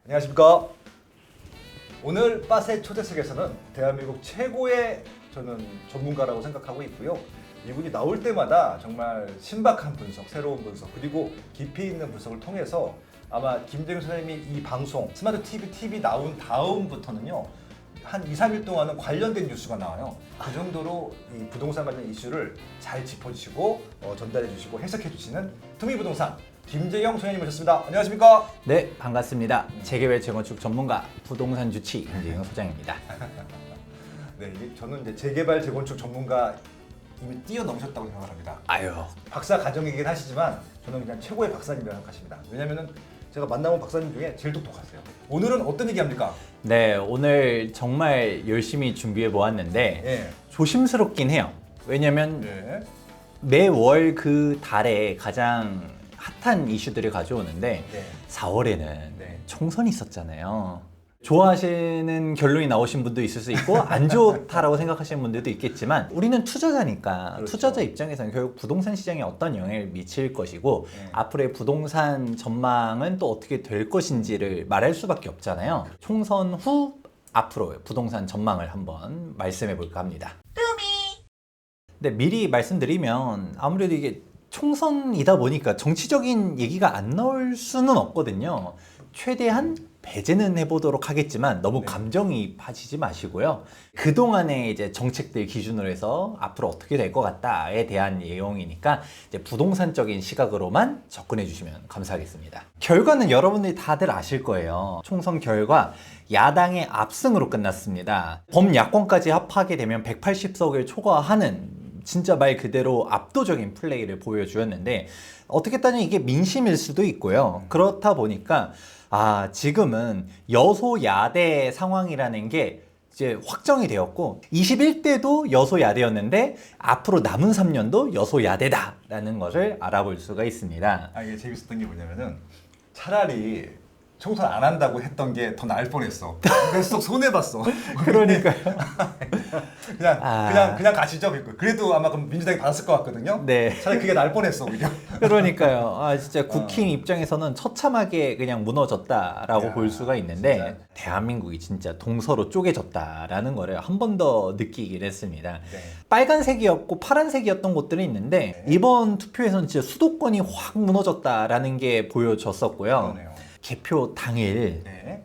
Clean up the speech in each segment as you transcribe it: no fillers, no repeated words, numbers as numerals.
안녕하십니까. 오늘 빠세 초대석에서는 대한민국 최고의 저는 전문가라고 생각하고 있고요. 이분이 나올 때마다 정말 신박한 분석, 새로운 분석, 그리고 깊이 있는 분석을 통해서 아마 김대중 선생님이 이 방송 스마트 TV 나온 다음부터는요. 한 2, 3일 동안은 관련된 뉴스가 나와요. 그 정도로 이 부동산 관련 이슈를 잘 짚어주시고 전달해 주시고 해석해 주시는 투미부동산 김재영 소장님 모셨습니다. 안녕하십니까? 네, 반갑습니다. 재개발 재건축 전문가 부동산 주치 김재영 소장입니다. 네, 저는 이제 재개발 재건축 전문가 이미 뛰어넘으셨다고 생각합니다. 아유, 박사 과정이긴 하시지만 저는 그냥 최고의 박사님이라고 생각하십니다. 왜냐면은 제가 만나본 박사님 중에 제일 똑똑하세요. 오늘은 어떤 얘기합니까? 네, 오늘 정말 열심히 준비해 보았는데 예. 조심스럽긴 해요. 왜냐면 네. 매월 그 달에 가장 핫한 이슈들을 가져오는데 네. 4월에는 네. 총선이 있었잖아요. 좋아하시는 결론이 나오신 분도 있을 수 있고 안 좋다라고 생각하시는 분들도 있겠지만 우리는 투자자니까 그렇죠. 투자자 입장에서는 결국 부동산 시장에 어떤 영향을 미칠 것이고 네. 앞으로의 부동산 전망은 또 어떻게 될 것인지를 말할 수밖에 없잖아요. 총선 후 앞으로의 부동산 전망을 한번 말씀해 볼까 합니다. 근데 미리 말씀드리면 아무래도 이게 총선이다 보니까 정치적인 얘기가 안 나올 수는 없거든요. 최대한 배제는 해보도록 하겠지만 너무 네. 감정이입하시지 마시고요. 그동안의 이제 정책들 기준으로 해서 앞으로 어떻게 될 것 같다에 대한 내용이니까 이제 부동산적인 시각으로만 접근해 주시면 감사하겠습니다. 결과는 여러분들이 다들 아실 거예요. 총선 결과 야당의 압승으로 끝났습니다. 범야권까지 합하게 되면 180석을 초과하는 진짜 말 그대로 압도적인 플레이를 보여주었는데 어떻게 따지면 이게 민심일 수도 있고요. 그렇다 보니까 지금은 여소야대 상황이라는 게 이제 확정이 되었고 21대도 여소야대였는데 앞으로 남은 3년도 여소야대다라는 것을 알아볼 수가 있습니다. 이게 재밌었던 게 뭐냐면은 차라리 총선 안 한다고 했던 게 더 나을 뻔했어. 그래서 손해봤어. 그러니까요. 그냥 가시죠. 그래도 아마 그럼 민주당이 받았을 것 같거든요. 네. 차라리 그게 나을 뻔했어. 오히려. 그러니까요. 진짜 국힘 입장에서는 처참하게 그냥 무너졌다라고 야, 볼 수가 있는데 진짜. 대한민국이 진짜 동서로 쪼개졌다라는 거를 한 번 더 느끼긴 했습니다. 네. 빨간색이었고 파란색이었던 곳들이 있는데 네. 이번 투표에서는 진짜 수도권이 확 무너졌다라는 게 보여졌었고요. 그러네요. 개표 당일 네.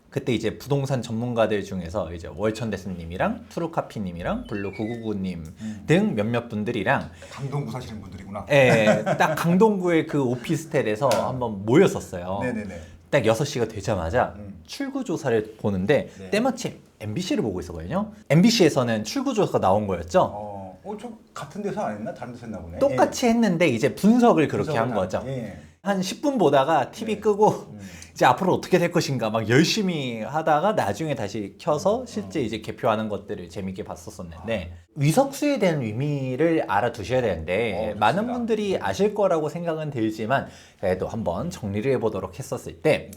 그때 이제 부동산 전문가들 중에서 이제 월천대스님이랑 푸르카피님이랑 블루999님 등 몇몇 분들이랑 강동구 사시는 분들이구나. 딱 강동구의 그 오피스텔에서 한번 모였었어요. 네네네. 딱 6시가 되자마자 출구조사를 보는데 네. 때마침 MBC를 보고 있었거든요. MBC에서는 출구조사가 나온 거였죠. 좀 같은 데서 안 했나? 다른 데서 했나 보네. 똑같이 했는데 이제 분석을 그렇게 분석을 한 거죠. 예. 한 10분 보다가 TV 네. 끄고 이제 앞으로 어떻게 될 것인가 막 열심히 하다가 나중에 다시 켜서 실제 이제 개표하는 것들을 재밌게 봤었었는데 위석수에 대한 의미를 알아두셔야 되는데 좋습니다. 많은 분들이 아실 거라고 생각은 들지만 그래도 한번 정리를 해보도록 했었을 때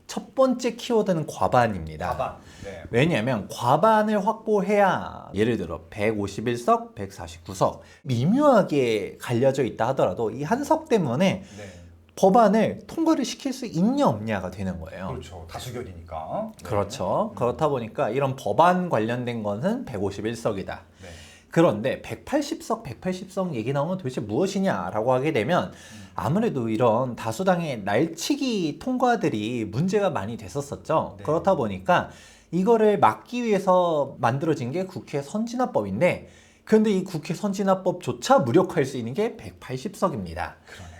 첫 네. 번째 키워드는 과반입니다. 과반. 네. 왜냐하면 과반을 확보해야 예를 들어 151석, 149석 미묘하게 갈려져 있다 하더라도 이 한 석 때문에 네. 법안을 통과를 시킬 수 있냐 없냐가 되는 거예요. 그렇죠. 다수결이니까. 네. 그렇죠. 그렇다 보니까 이런 법안 관련된 것은 151석이다. 네. 그런데 180석 얘기 나오면 도대체 무엇이냐라고 하게 되면 아무래도 이런 다수당의 날치기 통과들이 문제가 많이 됐었었죠. 네. 그렇다 보니까 이거를 막기 위해서 만들어진 게 국회 선진화법인데 그런데 이 국회 선진화법조차 무력화할 수 있는 게 180석입니다. 그러네요.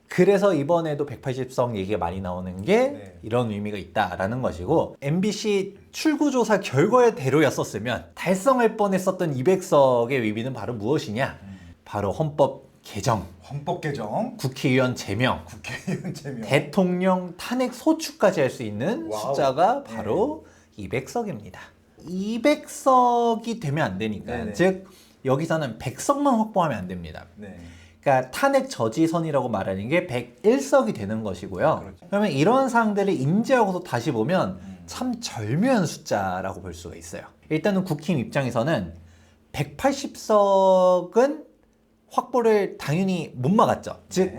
그래서 이번에도 180석 얘기가 많이 나오는 게 네. 이런 의미가 있다라는 것이고 MBC 출구조사 결과대로였었으면 달성할 뻔했었던 200석의 의미는 바로 무엇이냐? 바로 헌법 개정, 헌법 개정, 국회의원 제명, 국회의원 제명, 대통령 탄핵 소추까지 할 수 있는 와우. 숫자가 바로 200석입니다. 200석이 되면 안 되니까 네네. 즉 여기서는 100석만 확보하면 안 됩니다. 네. 그러니까 탄핵 저지선이라고 말하는 게 101석이 되는 것이고요. 그렇죠. 그러면 이런 사항들을 인지하고서 다시 보면 참 절묘한 숫자라고 볼 수가 있어요. 일단은 국힘 입장에서는 180석은 확보를 당연히 못 막았죠. 즉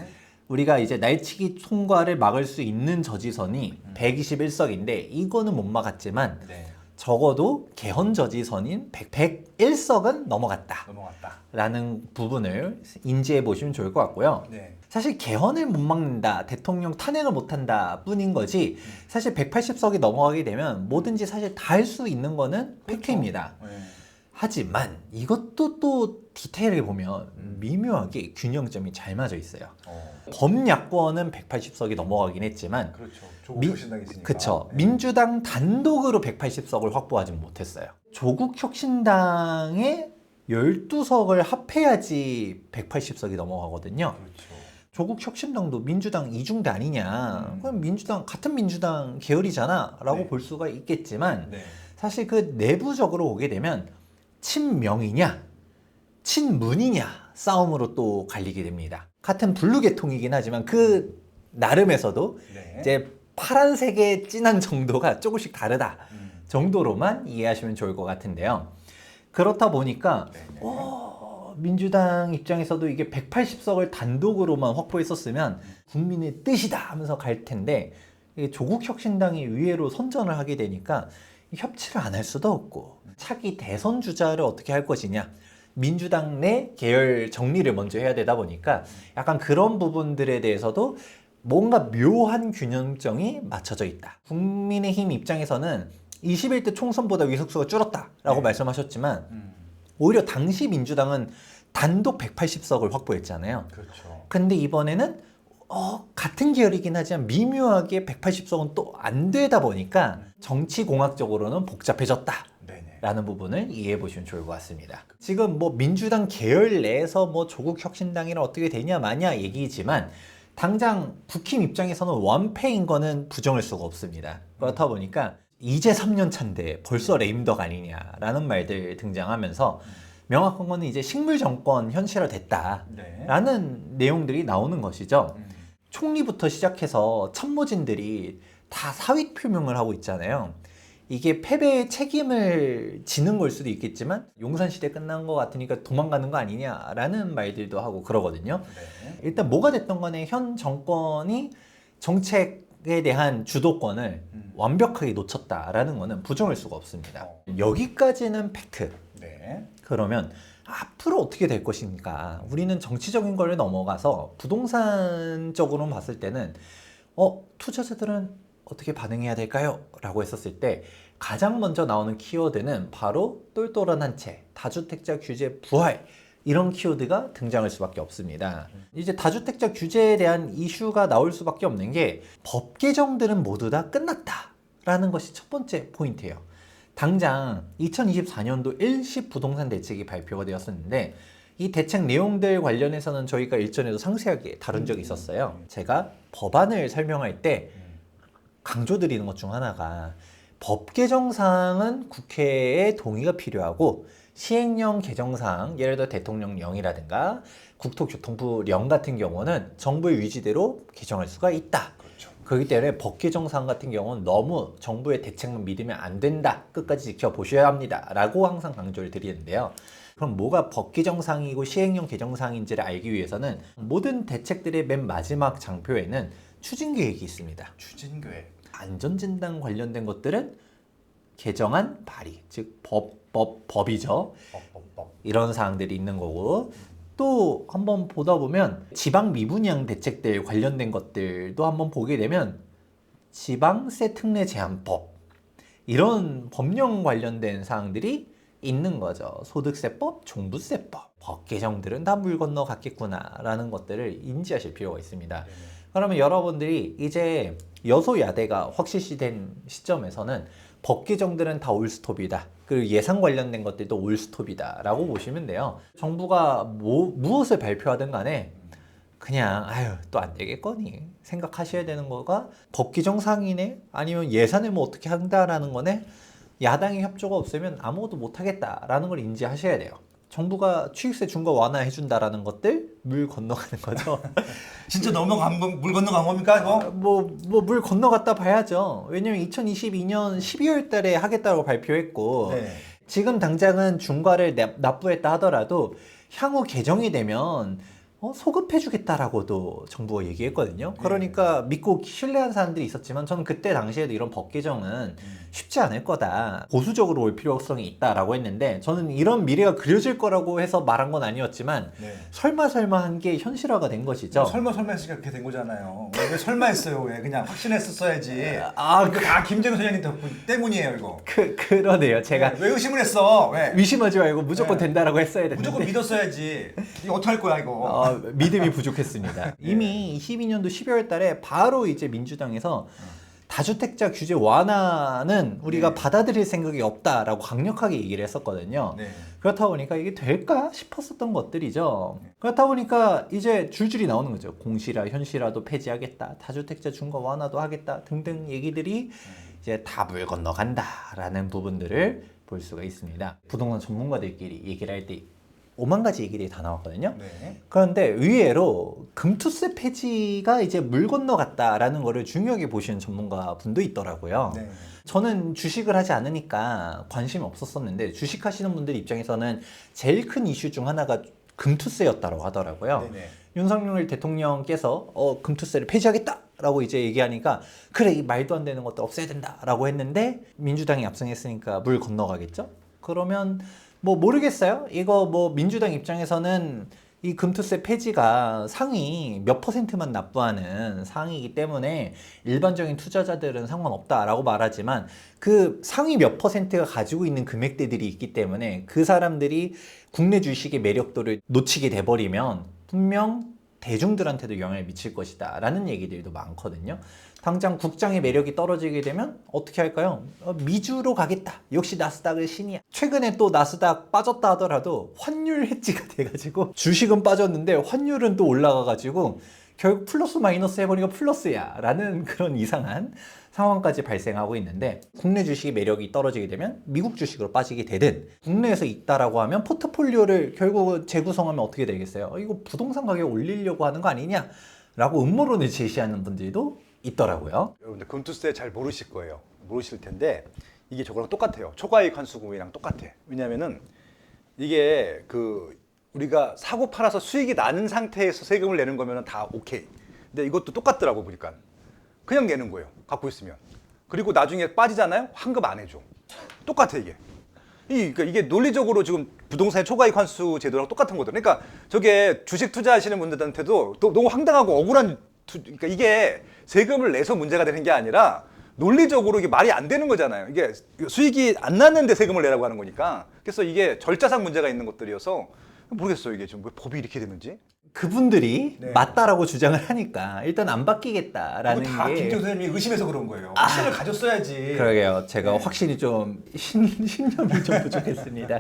우리가 이제 날치기 통과를 막을 수 있는 저지선이 121석인데 이거는 못 막았지만 네. 적어도 개헌 저지선인 101석은 넘어갔다. 넘어갔다. 라는 부분을 인지해 보시면 좋을 것 같고요. 네. 사실 개헌을 못 막는다, 대통령 탄핵을 못 한다 뿐인 거지 사실 180석이 넘어가게 되면 뭐든지 사실 다 할 수 있는 거는 팩트입니다. 네. 하지만 이것도 또 디테일하게 보면 미묘하게 균형점이 잘 맞아 있어요. 범야권은 180석이 넘어가긴 했지만 그렇죠. 조국혁신당이 있으니까. 그쵸. 네. 민주당 단독으로 180석을 확보하지 못했어요. 조국혁신당의 12석을 합해야지 180석이 넘어가거든요. 그렇죠. 조국혁신당도 민주당 이중대 아니냐. 그럼 민주당 같은 민주당 계열이잖아 라고 네. 볼 수가 있겠지만 네. 사실 그 내부적으로 보게 되면 친명이냐 친문이냐 싸움으로 또 갈리게 됩니다. 같은 블루 계통이긴 하지만 그 나름에서도 네. 이제 파란색의 진한 정도가 조금씩 다르다 정도로만 이해하시면 좋을 것 같은데요. 그렇다 보니까 네네. 민주당 입장에서도 이게 180석을 단독으로만 확보했었으면 국민의 뜻이다 하면서 갈 텐데 이게 조국혁신당이 의외로 선전을 하게 되니까 협치를 안 할 수도 없고 차기 대선 주자를 어떻게 할 것이냐 민주당 내 계열 정리를 먼저 해야 되다 보니까 약간 그런 부분들에 대해서도 뭔가 묘한 균형점이 맞춰져 있다. 국민의힘 입장에서는 21대 총선보다 의석수가 줄었다라고 네. 말씀하셨지만 오히려 당시 민주당은 단독 180석을 확보했잖아요. 그렇죠. 근데 이번에는 같은 계열이긴 하지만 미묘하게 180석은 또 안 되다 보니까 정치공학적으로는 복잡해졌다. 네네. 라는 부분을 이해해 보시면 좋을 것 같습니다. 지금 뭐 민주당 계열 내에서 뭐 조국혁신당이랑 어떻게 되냐 마냐 얘기지만 당장 국힘 입장에서는 원패인 거는 부정할 수가 없습니다. 그렇다 보니까 이제 3년 차인데 벌써 레임덕 아니냐라는 말들 등장하면서 명확한 거는 이제 식물 정권 현실화됐다라는 네. 내용들이 나오는 것이죠. 총리부터 시작해서 참모진들이 다 사의 표명을 하고 있잖아요. 이게 패배의 책임을 지는 걸 수도 있겠지만 용산시대 끝난 것 같으니까 도망가는 거 아니냐라는 말들도 하고 그러거든요. 네. 일단 뭐가 됐던 간에 현 정권이 정책에 대한 주도권을 완벽하게 놓쳤다라는 거는 부정할 수가 없습니다. 여기까지는 팩트. 네. 그러면 앞으로 어떻게 될 것인가? 우리는 정치적인 걸 넘어가서 부동산 쪽으로 봤을 때는 투자자들은 어떻게 반응해야 될까요? 라고 했었을 때 가장 먼저 나오는 키워드는 바로 똘똘한 한 채, 다주택자 규제 부활 이런 키워드가 등장할 수밖에 없습니다. 이제 다주택자 규제에 대한 이슈가 나올 수밖에 없는 게 법 개정들은 모두 다 끝났다라는 것이 첫 번째 포인트예요. 당장 2024년도 일시 부동산 대책이 발표가 되었었는데 이 대책 내용들 관련해서는 저희가 일전에도 상세하게 다룬 적이 있었어요. 제가 법안을 설명할 때 강조드리는 것 중 하나가 법 개정사항은 국회의 동의가 필요하고 시행령 개정사항, 예를 들어 대통령령이라든가 국토교통부령 같은 경우는 정부의 위지대로 개정할 수가 있다. 그렇죠. 그렇기 때문에 법 개정사항 같은 경우는 너무 정부의 대책만 믿으면 안 된다. 끝까지 지켜보셔야 합니다. 라고 항상 강조를 드리는데요. 그럼 뭐가 법 개정사항이고 시행령 개정사항인지를 알기 위해서는 모든 대책들의 맨 마지막 장표에는 추진계획이 있습니다. 추진계획. 안전진단 관련된 것들은 개정안 발의, 즉 법이죠. 법. 이런 사항들이 있는 거고 또 한번 보다 보면 지방 미분양 대책들 관련된 것들도 한번 보게 되면 지방세 특례 제한법 이런 법령 관련된 사항들이 있는 거죠. 소득세법, 종부세법, 법 개정들은 다 물 건너 갔겠구나라는 것들을 인지하실 필요가 있습니다. 그러면 여러분들이 이제 여소야대가 확실시된 시점에서는 법 개정들은 다 올스톱이다. 그리고 예산 관련된 것들도 올스톱이다 라고 보시면 돼요. 정부가 무엇을 발표하든 간에 그냥 또 안 되겠거니 생각하셔야 되는 거가 법 개정 사항이네 아니면 예산을 뭐 어떻게 한다라는 거네. 야당의 협조가 없으면 아무것도 못하겠다라는 걸 인지하셔야 돼요. 정부가 취득세 중과 완화해준다라는 것들 물 건너가는 거죠. 진짜 물 건너간 겁니까 이거? 물 건너갔다 봐야죠. 왜냐면 2022년 12월 달에 하겠다고 발표했고 네. 지금 당장은 중과를 납부했다 하더라도 향후 개정이 되면 소급해주겠다라고도 정부가 얘기했거든요. 그러니까 믿고 신뢰한 사람들이 있었지만 저는 그때 당시에도 이런 법 개정은 쉽지 않을 거다. 보수적으로 올 필요성이 있다라고 했는데 저는 이런 미래가 그려질 거라고 해서 말한 건 아니었지만 설마 한 게 현실화가 된 것이죠. 설마 했으니까 그렇게 된 거잖아요. 왜 설마 했어요? 왜 그냥 확신했었어야지. 아, 이거 다 김정은 소장님 때문이에요, 이거. 그러네요. 제가 왜 의심을 했어? 왜? 의심하지 말고 무조건 된다라고 했어야 됐는데 무조건 믿었어야지. 이거 어떡할 거야, 이거. 믿음이 부족했습니다. 이미 22년도 12월 달에 바로 이제 민주당에서 다주택자 규제 완화는 우리가 받아들일 생각이 없다라고 강력하게 얘기를 했었거든요. 그렇다 보니까 이게 될까 싶었었던 것들이죠. 그렇다 보니까 이제 줄줄이 나오는 거죠. 공시라, 현시라도 폐지하겠다, 다주택자 중과 완화도 하겠다 등등 얘기들이 이제 다 물 건너간다라는 부분들을 볼 수가 있습니다. 부동산 전문가들끼리 얘기를 할 때 5만 가지 얘기들이 다 나왔거든요. 그런데 의외로 금투세 폐지가 이제 물 건너갔다라는 거를 중요하게 보시는 전문가 분도 있더라고요. 저는 주식을 하지 않으니까 관심이 없었었는데 주식하시는 분들 입장에서는 제일 큰 이슈 중 하나가 금투세였다고 하더라고요. 윤석열 대통령께서 금투세를 폐지하겠다라고 이제 얘기하니까 그래 이 말도 안 되는 것도 없애야 된다라고 했는데 민주당이 압승했으니까 물 건너가겠죠? 그러면 뭐 모르겠어요. 이거 뭐 민주당 입장에서는 이 금투세 폐지가 상위 몇 %만 납부하는 사항이기 때문에 일반적인 투자자들은 상관없다라고 말하지만 그 상위 몇 %가 가지고 있는 금액대들이 있기 때문에 그 사람들이 국내 주식의 매력도를 놓치게 돼버리면 분명 대중들한테도 영향을 미칠 것이다 라는 얘기들도 많거든요. 당장 국장의 매력이 떨어지게 되면 어떻게 할까요? 미주로 가겠다. 역시 나스닥의 신이야. 최근에 또 나스닥 빠졌다 하더라도 환율 해지가 돼가지고 주식은 빠졌는데 환율은 또 올라가가지고 결국 플러스 마이너스 해보니까 플러스야 라는 그런 이상한 상황까지 발생하고 있는데 국내 주식의 매력이 떨어지게 되면 미국 주식으로 빠지게 되든 국내에서 있다라고 하면 포트폴리오를 결국 재구성하면 어떻게 되겠어요? 이거 부동산 가격 올리려고 하는 거 아니냐? 라고 음모론을 제시하는 분들도 있더라고요. 여러분들 금투세 잘 모르실 거예요. 모르실 텐데 이게 저거랑 똑같아요. 초과이익 환수금이랑 똑같아. 왜냐면은 이게 우리가 사고 팔아서 수익이 나는 상태에서 세금을 내는 거면 다 오케이. 근데 이것도 똑같더라고 보니까. 그냥 내는 거예요. 갖고 있으면. 그리고 나중에 빠지잖아요. 환급 안 해줘. 똑같아 이게. 그러니까 이게 논리적으로 지금 부동산의 초과이익 환수 제도랑 똑같은 거든. 그러니까 저게 주식 투자하시는 분들한테도 너무 황당하고 억울한 그러니까 이게 세금을 내서 문제가 되는 게 아니라 논리적으로 이게 말이 안 되는 거잖아요. 이게 수익이 안 났는데 세금을 내라고 하는 거니까. 그래서 이게 절차상 문제가 있는 것들이어서 모르겠어요. 이게 좀 왜 법이 이렇게 되는지. 그분들이 맞다라고 주장을 하니까 일단 안 바뀌겠다라는 게 다 김정은 선생님이 의심해서 그런 거예요. 확신을 가졌어야지. 그러게요. 제가 확실히 좀 신념이 좀 부족했습니다.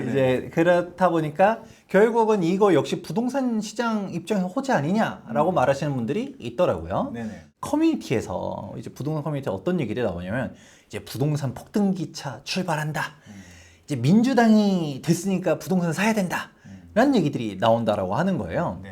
이제 그렇다 보니까 결국은 이거 역시 부동산 시장 입장에서 호재 아니냐라고 말하시는 분들이 있더라고요. 커뮤니티에서 이제 부동산 커뮤니티에 어떤 얘기들이 나오냐면 이제 부동산 폭등기차 출발한다. 이제 민주당이 됐으니까 부동산 사야 된다. 라는 얘기들이 나온다라고 하는 거예요.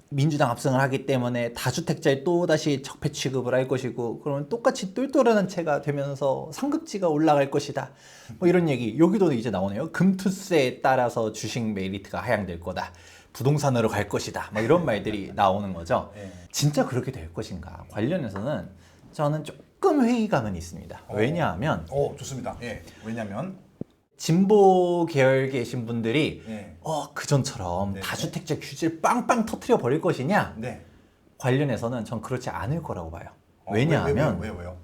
민주당 압승을 하기 때문에 다주택자에 또다시 적폐 취급을 할 것이고 그러면 똑같이 똘똘한 채가 되면서 상급지가 올라갈 것이다. 뭐 이런 얘기 여기도 이제 나오네요. 금투세에 따라서 주식 메리트가 하향될 거다. 부동산으로 갈 것이다. 뭐 이런 말들이 나오는 거죠. 진짜 그렇게 될 것인가 관련해서는 저는 조금 회의감은 있습니다. 왜냐하면 좋습니다. 왜냐하면 진보 계열 계신 분들이 그전처럼 다주택자 규제를 빵빵 터트려 버릴 것이냐 관련해서는 전 그렇지 않을 거라고 봐요. 왜냐하면 왜요?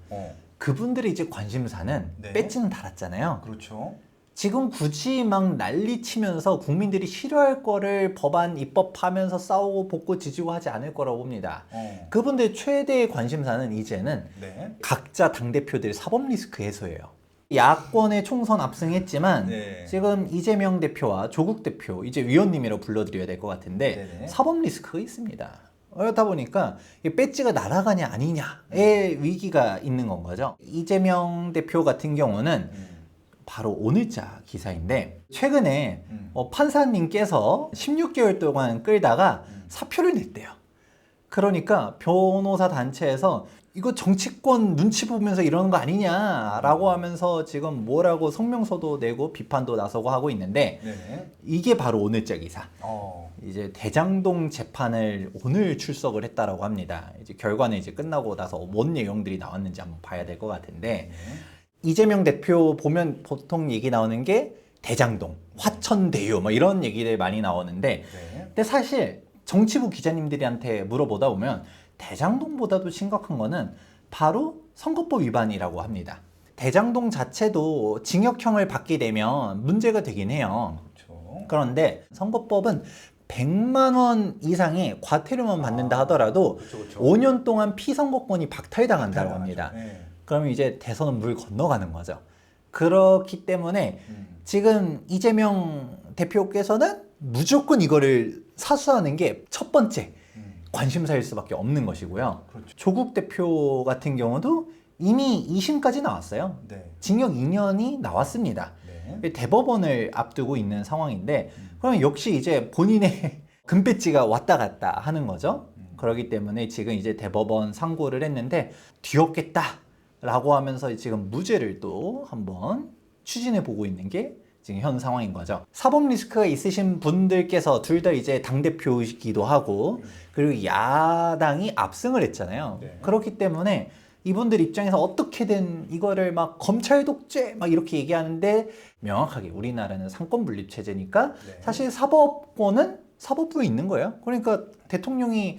그분들이 이제 관심사는 배지는 달았잖아요. 그렇죠. 지금 굳이 막 난리치면서 국민들이 싫어할 거를 법안 입법하면서 싸우고 볶고 지지고 하지 않을 거라고 봅니다. 그분들 최대의 관심사는 이제는 각자 당대표들의 사법 리스크 해소예요. 야권의 총선 압승했지만 지금 이재명 대표와 조국 대표 이제 위원님이라고 불러드려야 될 것 같은데 사법 리스크가 있습니다. 그렇다 보니까 배지가 날아가냐 아니냐의 위기가 있는 건 거죠. 이재명 대표 같은 경우는 바로 오늘자 기사인데 최근에 판사님께서 16개월 동안 끌다가 사표를 냈대요. 그러니까 변호사 단체에서 이거 정치권 눈치 보면서 이러는 거 아니냐라고 하면서 지금 뭐라고 성명서도 내고 비판도 나서고 하고 있는데 네. 이게 바로 오늘자 기사. 어. 이제 대장동 재판을 오늘 출석을 했다라고 합니다. 이제 결과는 이제 끝나고 나서 뭔 내용들이 나왔는지 한번 봐야 될 것 같은데 네. 이재명 대표 보면 보통 얘기 나오는 게 대장동, 화천대유 뭐 이런 얘기들 많이 나오는데 네. 근데 사실 정치부 기자님들한테 물어보다 보면 대장동보다도 심각한 거는 바로 선거법 위반이라고 합니다. 대장동 자체도 징역형을 받게 되면 문제가 되긴 해요. 그렇죠. 그런데 선거법은 100만 원 이상의 과태료만 받는다 하더라도 그렇죠, 그렇죠. 5년 동안 피선거권이 박탈당한다고 합니다. 네. 그러면 이제 대선은 물 건너가는 거죠. 그렇기 때문에 지금 이재명 대표께서는 무조건 이거를 사수하는 게 첫 번째 관심사일 수밖에 없는 것이고요. 그렇죠. 조국 대표 같은 경우도 이미 2심까지 나왔어요. 네. 징역 2년이 나왔습니다. 네. 대법원을 앞두고 있는 상황인데 그러면 역시 이제 본인의 금배지가 왔다 갔다 하는 거죠. 그렇기 때문에 지금 이제 대법원 상고를 했는데 뒤엎겠다라고 하면서 지금 무죄를 또 한번 추진해 보고 있는 게 지금 현 상황인 거죠. 사법 리스크가 있으신 분들께서 둘 다 이제 당대표이기도 하고 그리고 야당이 압승을 했잖아요. 네. 그렇기 때문에 이분들 입장에서 어떻게든 이거를 막 검찰 독재 막 이렇게 얘기하는데 명확하게 우리나라는 상권 분립 체제니까 네. 사실 사법권은 사법부에 있는 거예요. 그러니까 대통령이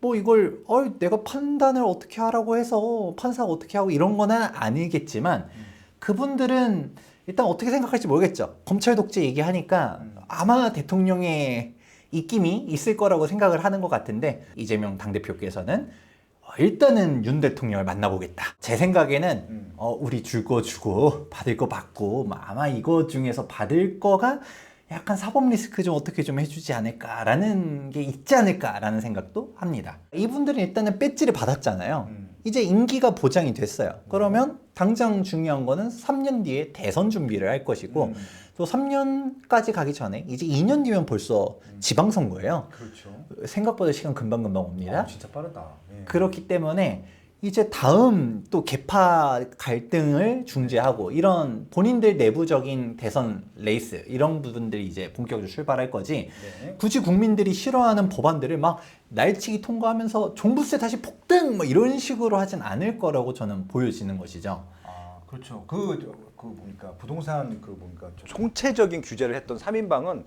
뭐 이걸 내가 판단을 어떻게 하라고 해서 판사가 어떻게 하고 이런 거는 아니겠지만 그분들은 일단 어떻게 생각할지 모르겠죠. 검찰 독재 얘기하니까 아마 대통령의 입김이 있을 거라고 생각을 하는 것 같은데 이재명 당대표께서는 일단은 윤 대통령을 만나보겠다. 제 생각에는 우리 줄 거 주고 받을 거 받고 아마 이거 중에서 받을 거가 약간 사법 리스크 좀 어떻게 좀 해주지 않을까라는 게 있지 않을까라는 생각도 합니다. 이분들은 일단은 배지를 받았잖아요. 이제 임기가 보장이 됐어요. 그러면 당장 중요한 거는 3년 뒤에 대선 준비를 할 것이고 또 3년까지 가기 전에 이제 2년 뒤면 벌써 지방선거예요. 그렇죠. 생각보다 시간 금방금방 옵니다. 진짜 빠르다. 예. 그렇기 때문에 이제 다음 또 계파 갈등을 중재하고 이런 본인들 내부적인 대선 레이스 이런 부분들이 이제 본격적으로 출발할 거지 네. 굳이 국민들이 싫어하는 법안들을 막 날치기 통과하면서 종부세 다시 폭등 뭐 이런 식으로 하진 않을 거라고 저는 보여지는 것이죠. 아, 그렇죠. 보니까 부동산 보니까 총체적인 규제를 했던 3인방은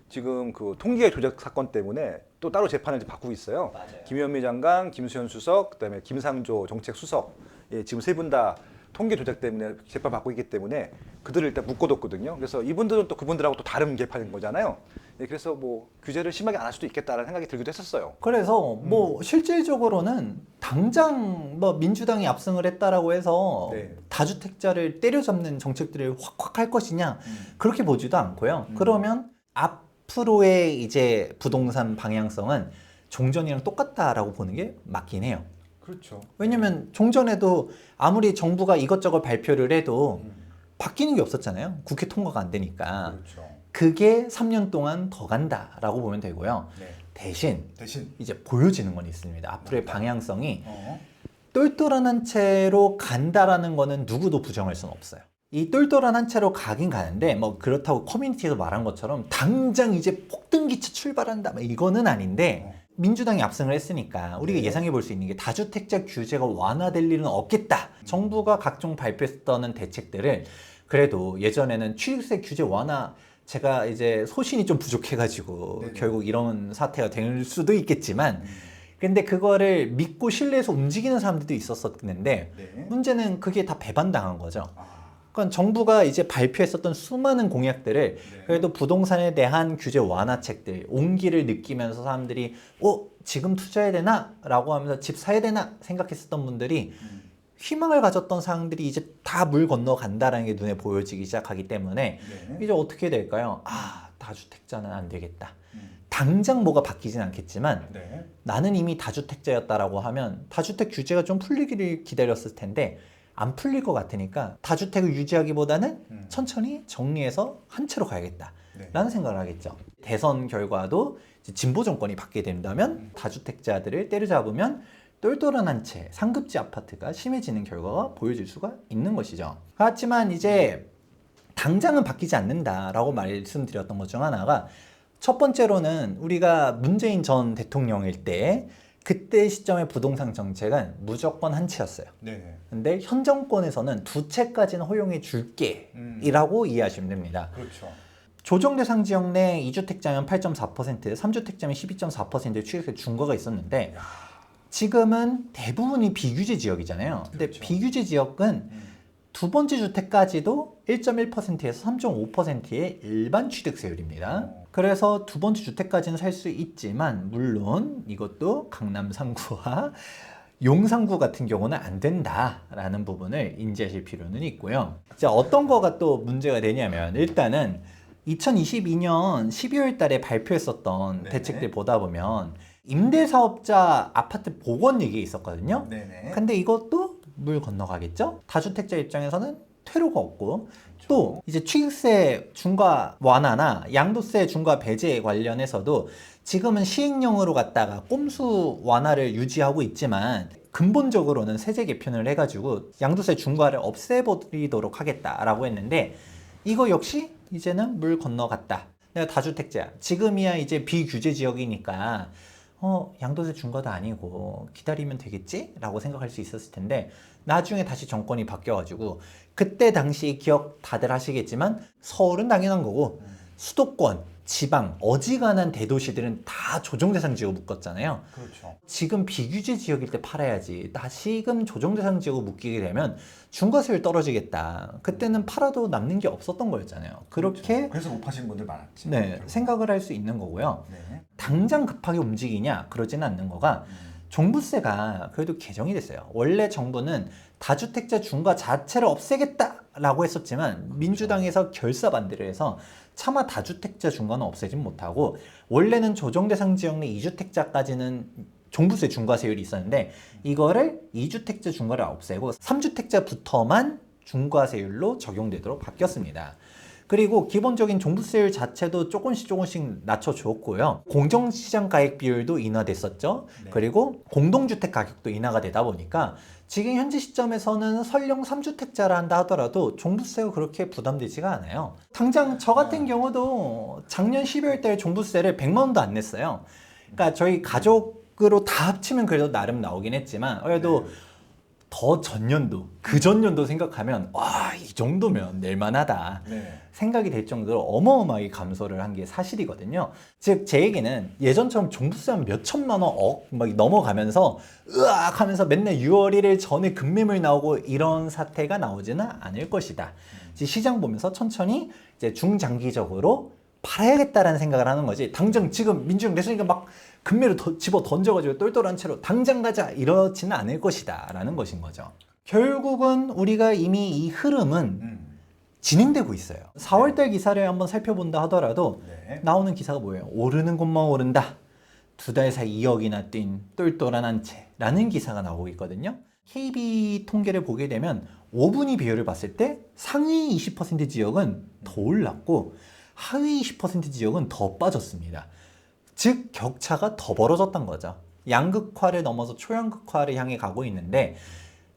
지금 그 통계 조작 사건 때문에 또 따로 재판을 이제 받고 있어요. 맞아요. 김현미 장관, 김수현 수석, 그다음에 김상조 정책 수석, 지금 세 분 다 통계 조작 때문에 재판 받고 있기 때문에 그들을 일단 묶어뒀거든요. 그래서 이분들은 또 그분들하고 또 다른 개판인 거잖아요. 그래서 뭐 규제를 심하게 안 할 수도 있겠다라는 생각이 들기도 했었어요. 그래서 뭐 실질적으로는 당장 뭐 민주당이 압승을 했다라고 해서 네. 다주택자를 때려잡는 정책들을 확확 할 것이냐 그렇게 보지도 않고요. 그러면 앞으로의 이제 부동산 방향성은 종전이랑 똑같다라고 보는 게 맞긴 해요. 그렇죠. 왜냐면 종전에도 아무리 정부가 이것저것 발표를 해도 바뀌는 게 없었잖아요. 국회 통과가 안 되니까. 그렇죠. 그게 3년 동안 더 간다라고 보면 되고요. 네. 대신 대신 이제 보여지는 건 있습니다. 앞으로의 방향성이 어. 똘똘한 한 채로 간다라는 거는 누구도 부정할 수는 없어요. 이 똘똘한 한 채로 가긴 가는데 뭐 그렇다고 커뮤니티에서 말한 것처럼 당장 이제 폭등기차 출발한다 뭐 이거는 아닌데 민주당이 압승을 했으니까 우리가 네. 예상해 볼 수 있는 게 다주택자 규제가 완화될 일은 없겠다. 정부가 각종 발표했던 대책들을 그래도 예전에는 취득세 규제 완화 제가 이제 소신이 좀 부족해가지고 네네. 결국 이런 사태가 될 수도 있겠지만 근데 그거를 믿고 신뢰해서 움직이는 사람들도 있었었는데 네. 문제는 그게 다 배반당한 거죠. 아, 그러니까 정부가 이제 발표했었던 수많은 공약들을 네. 그래도 부동산에 대한 규제 완화책들 온기를 느끼면서 사람들이 지금 투자해야 되나? 라고 하면서 집 사야 되나? 생각했었던 분들이 희망을 가졌던 사람들이 이제 다 물 건너간다라는 게 눈에 보여지기 시작하기 때문에 네. 이제 어떻게 될까요? 다주택자는 안 되겠다. 당장 뭐가 바뀌진 않겠지만 네. 나는 이미 다주택자였다라고 하면 다주택 규제가 좀 풀리기를 기다렸을 텐데 안 풀릴 것 같으니까 다주택을 유지하기보다는 천천히 정리해서 한 채로 가야겠다 네. 라는 생각을 하겠죠. 대선 결과도 이제 진보 정권이 받게 된다면 다주택자들을 때려잡으면 똘똘한 한 채 상급지 아파트가 심해지는 결과가 보여질 수가 있는 것이죠. 하지만 이제 당장은 바뀌지 않는다라고 말씀드렸던 것 중 하나가, 첫 번째로는 우리가 문재인 전 대통령일 때 그때 시점의 부동산 정책은 무조건 한 채였어요. 네. 근데 현 정권에서는 두 채까지는 허용해 줄게 이라고 이해하시면 됩니다. 그렇죠. 조정 대상 지역 내 2주택자면 8.4%, 3주택자면 12.4%의 취득세 중과가 있었는데 지금은 대부분이 비규제 지역이잖아요. 근데 그렇죠. 비규제 지역은 두 번째 주택까지도 1.1%에서 3.5%의 일반 취득세율입니다. 그래서 두 번째 주택까지는 살 수 있지만 물론 이것도 강남 3구와 용산구 같은 경우는 안 된다라는 부분을 인지하실 필요는 있고요. 자, 어떤 거가 또 문제가 되냐면, 일단은 2022년 12월 달에 발표했었던 네네. 대책들 보다 보면 임대사업자 아파트 복원 얘기 있었거든요. 네네. 근데 이것도 물 건너가겠죠? 다주택자 입장에서는 퇴로가 없고, 또 이제 취득세 중과 완화나 양도세 중과 배제 관련해서도 지금은 시행령으로 갖다가 꼼수 완화를 유지하고 있지만 근본적으로는 세제 개편을 해가지고 양도세 중과를 없애버리도록 하겠다라고 했는데, 이거 역시 이제는 물 건너갔다. 내가 다주택자야. 지금이야 이제 비규제 지역이니까 양도세 중과도 아니고 기다리면 되겠지? 라고 생각할 수 있었을 텐데, 나중에 다시 정권이 바뀌어가지고 그때 당시 기억 다들 하시겠지만 서울은 당연한 거고 수도권, 지방, 어지간한 대도시들은 다 조정대상 지역으로 묶었잖아요. 그렇죠. 지금 비규제 지역일 때 팔아야지. 다시금 조정대상 지역으로 묶이게 되면 중과세율 떨어지겠다. 그때는 팔아도 남는 게 없었던 거였잖아요. 그렇게 그렇죠. 그래서 못 파신 분들 많았지. 네, 결국. 생각을 할 수 있는 거고요. 네. 당장 급하게 움직이냐? 그러지는 않는 거가, 종부세가 그래도 개정이 됐어요. 원래 정부는 다주택자 중과 자체를 없애겠다라고 했었지만 민주당에서 결사 반대를 해서 차마 다주택자 중과는 없애진 못하고, 원래는 조정대상 지역 내 2주택자까지는 종부세 중과세율이 있었는데 이거를 2주택자 중과를 없애고 3주택자부터만 중과세율로 적용되도록 바뀌었습니다. 그리고 기본적인 종부세율 자체도 조금씩 낮춰줬고요. 공정시장 가액 비율도 인하됐었죠. 네. 그리고 공동주택 가격도 인하가 되다 보니까 지금 현재 시점에서는 설령 3주택자라 한다 하더라도 종부세가 그렇게 부담되지가 않아요. 당장 저 같은 경우도 작년 12월 달에 종부세를 100만 원도 안 냈어요. 그러니까 저희 가족으로 다 합치면 그래도 나름 나오긴 했지만, 그래도 더 전년도, 그 전년도 생각하면 와, 이 정도면 낼만하다 네. 생각이 될 정도로 어마어마하게 감소를 한 게 사실이거든요. 즉 제 얘기는 예전처럼 종부세 한 몇 천만 원, 막 넘어가면서 으악 하면서 맨날 6월 1일 전에 급매물 나오고 이런 사태가 나오지는 않을 것이다. 이제 시장 보면서 천천히 이제 중장기적으로 팔아야겠다라는 생각을 하는 거지, 당장 지금 민주당 됐으니까 막 금매로 집어 던져가지고 똘똘한 채로 당장 가자 이러지는 않을 것이다 라는 것인 거죠. 결국은 우리가 이미 이 흐름은 진행되고 있어요. 4월달 기사를 한번 살펴본다 하더라도 네. 나오는 기사가 뭐예요? 오르는 것만 오른다. 2달 사이 2억이나 뛴 똘똘한 한 채라는 기사가 나오고 있거든요. KB 통계를 보게 되면 5분위 비율을 봤을 때 상위 20% 지역은 더 올랐고 하위 20% 지역은 더 빠졌습니다. 즉 격차가 더 벌어졌던 거죠. 양극화를 넘어서 초양극화를 향해 가고 있는데,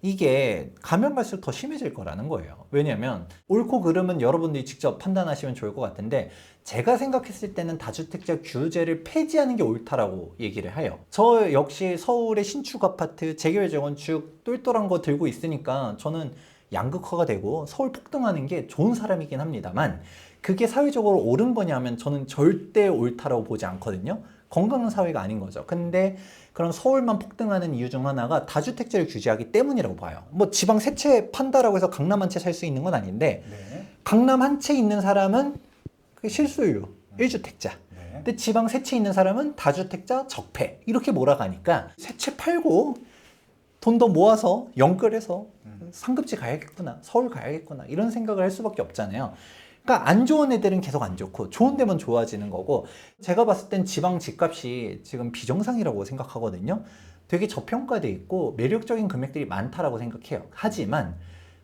이게 가면 갈수록 더 심해질 거라는 거예요. 왜냐하면 옳고 그름은 여러분들이 직접 판단하시면 좋을 것 같은데, 제가 생각했을 때는 다주택자 규제를 폐지하는 게 옳다라고 얘기를 해요. 저 역시 서울의 신축 아파트 재개발 재건축 똘똘한 거 들고 있으니까 저는 양극화가 되고 서울 폭등하는 게 좋은 사람이긴 합니다만, 그게 사회적으로 옳은 거냐면 저는 절대 옳다라고 보지 않거든요. 건강한 사회가 아닌 거죠. 근데 그런 서울만 폭등하는 이유 중 하나가 다주택자를 규제하기 때문이라고 봐요. 뭐 지방 세 채 판다라고 해서 강남 한 채 살 수 있는 건 아닌데, 네. 강남 한 채 있는 사람은 그 실수요 1주택자. 네. 근데 지방 세 채 있는 사람은 다주택자 적폐. 이렇게 몰아가니까 세 채 팔고 돈 더 모아서 연끌해서 상급지 가야겠구나, 서울 가야겠구나 이런 생각을 할 수밖에 없잖아요. 그러니까 안 좋은 애들은 계속 안 좋고 좋은 데만 좋아지는 거고, 제가 봤을 땐 지방 집값이 지금 비정상이라고 생각하거든요. 되게 저평가돼 있고 매력적인 금액들이 많다라고 생각해요. 하지만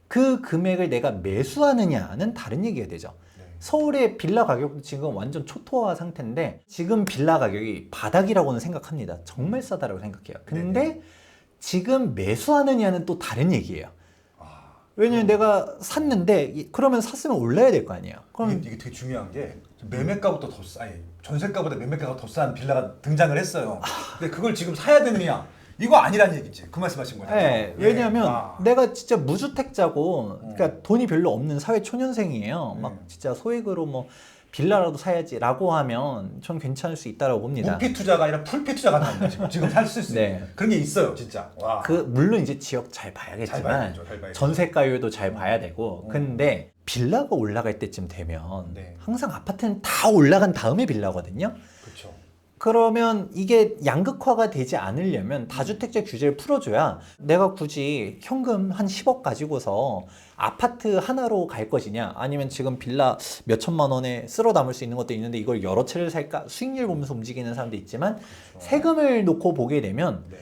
그 금액을 내가 매수하느냐는 다른 얘기가 되죠. 서울의 빌라 가격도 지금 완전 초토화 상태인데 지금 빌라 가격이 바닥이라고는 생각합니다. 정말 싸다라고 생각해요. 근데 지금 매수하느냐는 또 다른 얘기예요. 아, 왜냐면 내가 샀는데 그러면 샀으면 올라야 될 거 아니에요. 그럼 이게 되게 중요한 게 매매가보다 더 싸, 아니 전세가보다 매매가가 더 싼 빌라가 등장을 했어요. 근데 그걸 지금 사야 되느냐? 이거 아니란 얘기지. 그 말씀하신 거죠. 네, 왜냐하면 내가 진짜 무주택자고, 음. 그러니까 돈이 별로 없는 사회 초년생이에요. 막 진짜 소액으로 뭐 빌라라도 사야지라고 하면 전 괜찮을 수 있다라고 봅니다. 무피 투자가 아니라 풀피 투자가 나옵니다. 지금 살 수 있어요. 네. 그런 게 있어요, 진짜. 와. 물론 이제 지역 잘 잘 봐야겠지만 봐야죠, 잘 봐야죠. 전세가율도 잘 봐야 되고, 근데 빌라가 올라갈 때쯤 되면 네. 항상 아파트는 다 올라간 다음에 빌라거든요. 그렇죠. 그러면 이게 양극화가 되지 않으려면 다주택자 규제를 풀어줘야 내가 굳이 현금 한 10억 가지고서 아파트 하나로 갈 것이냐, 아니면 지금 빌라 몇 천만 원에 쓸어 담을 수 있는 것도 있는데 이걸 여러 채를 살까, 수익률 보면서 움직이는 사람도 있지만, 세금을 놓고 보게 되면 네.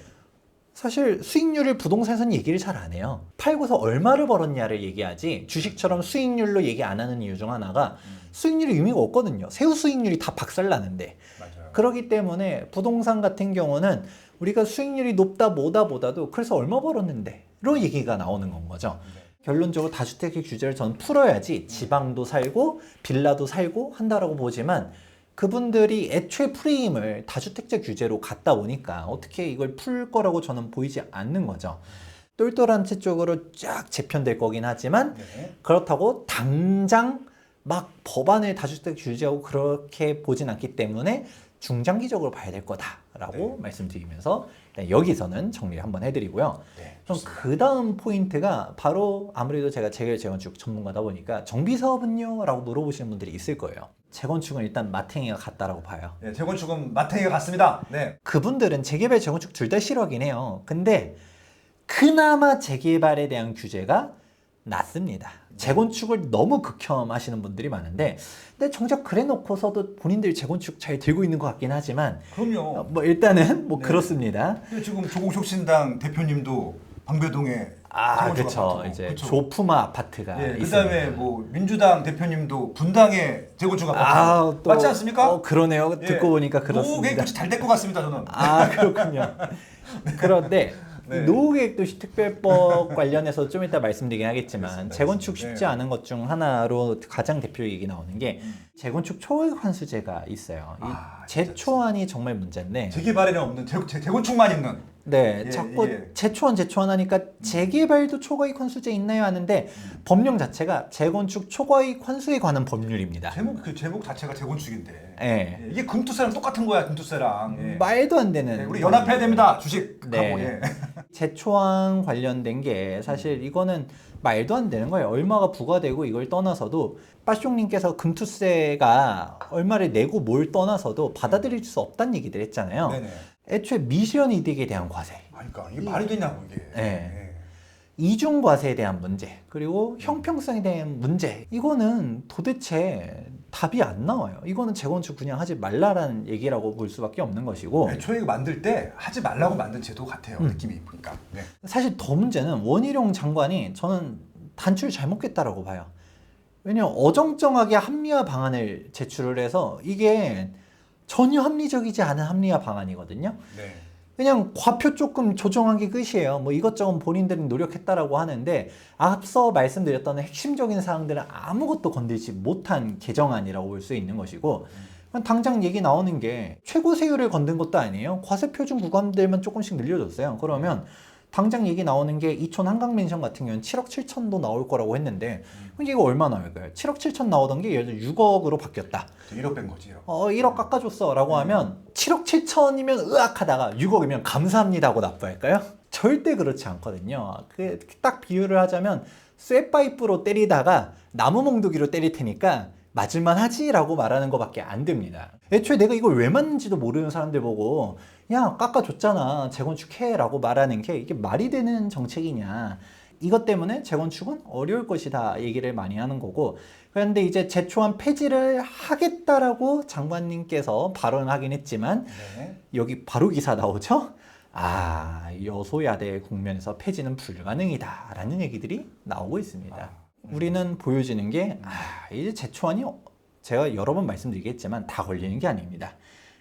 사실 수익률을 부동산에서는 얘기를 잘 안 해요. 팔고서 얼마를 벌었냐를 얘기하지, 주식처럼 수익률로 얘기 안 하는 이유 중 하나가 수익률이 의미가 없거든요. 세후 수익률이 다 박살나는데. 맞아요. 그렇기 때문에 부동산 같은 경우는 우리가 수익률이 높다 뭐다 보다도 그래서 얼마 벌었는데 로 얘기가 나오는 건 거죠. 결론적으로 다주택의 규제를 전 풀어야지 지방도 살고 빌라도 살고 한다라고 보지만, 그분들이 애초에 프레임을 다주택자 규제로 갖다 보니까 어떻게 이걸 풀 거라고 저는 보이지 않는 거죠. 똘똘한 채 쪽으로 쫙 재편될 거긴 하지만, 네. 그렇다고 당장 막 법안을 다주택 규제하고 그렇게 보진 않기 때문에 중장기적으로 봐야 될 거다라고 말씀드리면서 일단 여기서는 정리를 한번 해드리고요. 네, 그럼 그 다음 포인트가 바로, 아무래도 제가 재건축 전문가다 보니까 정비사업은요? 라고 물어보시는 분들이 있을 거예요. 재건축은 일단 마탱이가 같다라고 봐요. 네, 재건축은 마탱이가 같습니다. 네. 그분들은 재개발, 재건축 둘 다 싫어하긴 해요. 근데 그나마 재개발에 대한 규제가 낮습니다. 재건축을 너무 극혐하시는 분들이 많은데, 근데 정작 그래 놓고서도 본인들이 재건축 잘 들고 있는 것 같긴 하지만, 그럼요. 뭐 일단은 뭐 네. 그렇습니다. 근데 지금 조국혁신당 대표님도 방배동에 재건축 그렇죠. 아파트고, 이제 그쵸? 조푸마 아파트가 예, 있습니다. 그다음에 뭐 민주당 대표님도 분당에 재건축 아파트 또, 맞지 않습니까? 그러네요. 예. 듣고 보니까 노후 그렇습니다. 계획도 잘될 것 같습니다, 저는. 그렇군요. 그런데 네. 노후계획도시 특별법 관련해서 좀 이따 말씀드리긴 하겠지만, 알겠습니다. 재건축 쉽지 네. 않은 것 중 하나로 가장 대표 얘기 나오는 게 재건축 초과이익 환수제가 있어요. 이 진짜 재초안이 정말 문제인데, 재개발에는 없는 재건축만 있는. 네, 예, 자꾸 예. 재초안 하니까 재개발도 초과이익 환수제 있나요 하는데, 법령 자체가 재건축 초과이익 환수에 관한 법률입니다. 제목 자체가 재건축인데. 예. 예, 이게 금투세랑 똑같은 거야, 금투세랑. 예. 말도 안 되는. 네, 우리 연합해야 됩니다, 주식하고. 네. 예. 재초안 관련된 게 사실 이거는 말도 안 되는 거예요. 얼마가 부과되고 이걸 떠나서도, 빠숑님께서 금투세가 얼마를 내고 뭘 떠나서도 받아들일 수 없다는 얘기들 했잖아요. 네네. 애초에 미시언 이득에 대한 과세, 그러니까 이게 말이 되냐고 이게. 네. 이중 과세에 대한 문제, 그리고 형평성에 대한 문제, 이거는 도대체 답이 안 나와요. 이거는 재건축 그냥 하지 말라라는 얘기라고 볼 수밖에 없는 것이고, 애초에 이거 만들 때 하지 말라고 만든 제도 같아요, 느낌이 보니까. 네. 사실 더 문제는 원희룡 장관이 저는 단추를 잘못 깼다라고 봐요. 왜냐면 어정쩡하게 합리화 방안을 제출을 해서 이게 전혀 합리적이지 않은 합리화 방안이거든요. 네. 그냥 과표 조금 조정한 게 끝이에요. 뭐 이것저것 본인들은 노력했다라고 하는데, 앞서 말씀드렸던 핵심적인 사항들은 아무것도 건들지 못한 개정안이라고 볼 수 있는 것이고, 당장 얘기 나오는 게 최고 세율을 건든 것도 아니에요. 과세 표준 구간들만 조금씩 늘려줬어요. 그러면 당장 얘기 나오는 게 이촌 한강맨션 같은 경우는 7억 7천도 나올 거라고 했는데, 이게 이거 얼마 나올까요? 7억 7천 나오던 게 예를 들어 6억으로 바뀌었다. 1억 뺀 거지. 1억 깎아줬어 라고 하면 7억 7천이면 으악하다가 6억이면 감사합니다 하고 납부할까요? 절대 그렇지 않거든요. 딱 비유를 하자면 쇠파이프로 때리다가 나무 몽두기로 때릴 테니까 맞을만 하지 라고 말하는 것밖에 안 됩니다. 애초에 내가 이걸 왜 맞는지도 모르는 사람들 보고 야 깎아줬잖아 재건축해 라고 말하는 게 이게 말이 되는 정책이냐, 이것 때문에 재건축은 어려울 것이다 얘기를 많이 하는 거고, 그런데 이제 재초안 폐지를 하겠다라고 장관님께서 발언하긴 했지만, 네. 여기 바로 기사 나오죠? 여소야대 국면에서 폐지는 불가능이다 라는 얘기들이 나오고 있습니다. 우리는 보여지는 게 이제 재초안이 제가 여러 번 말씀드리겠지만 다 걸리는 게 아닙니다.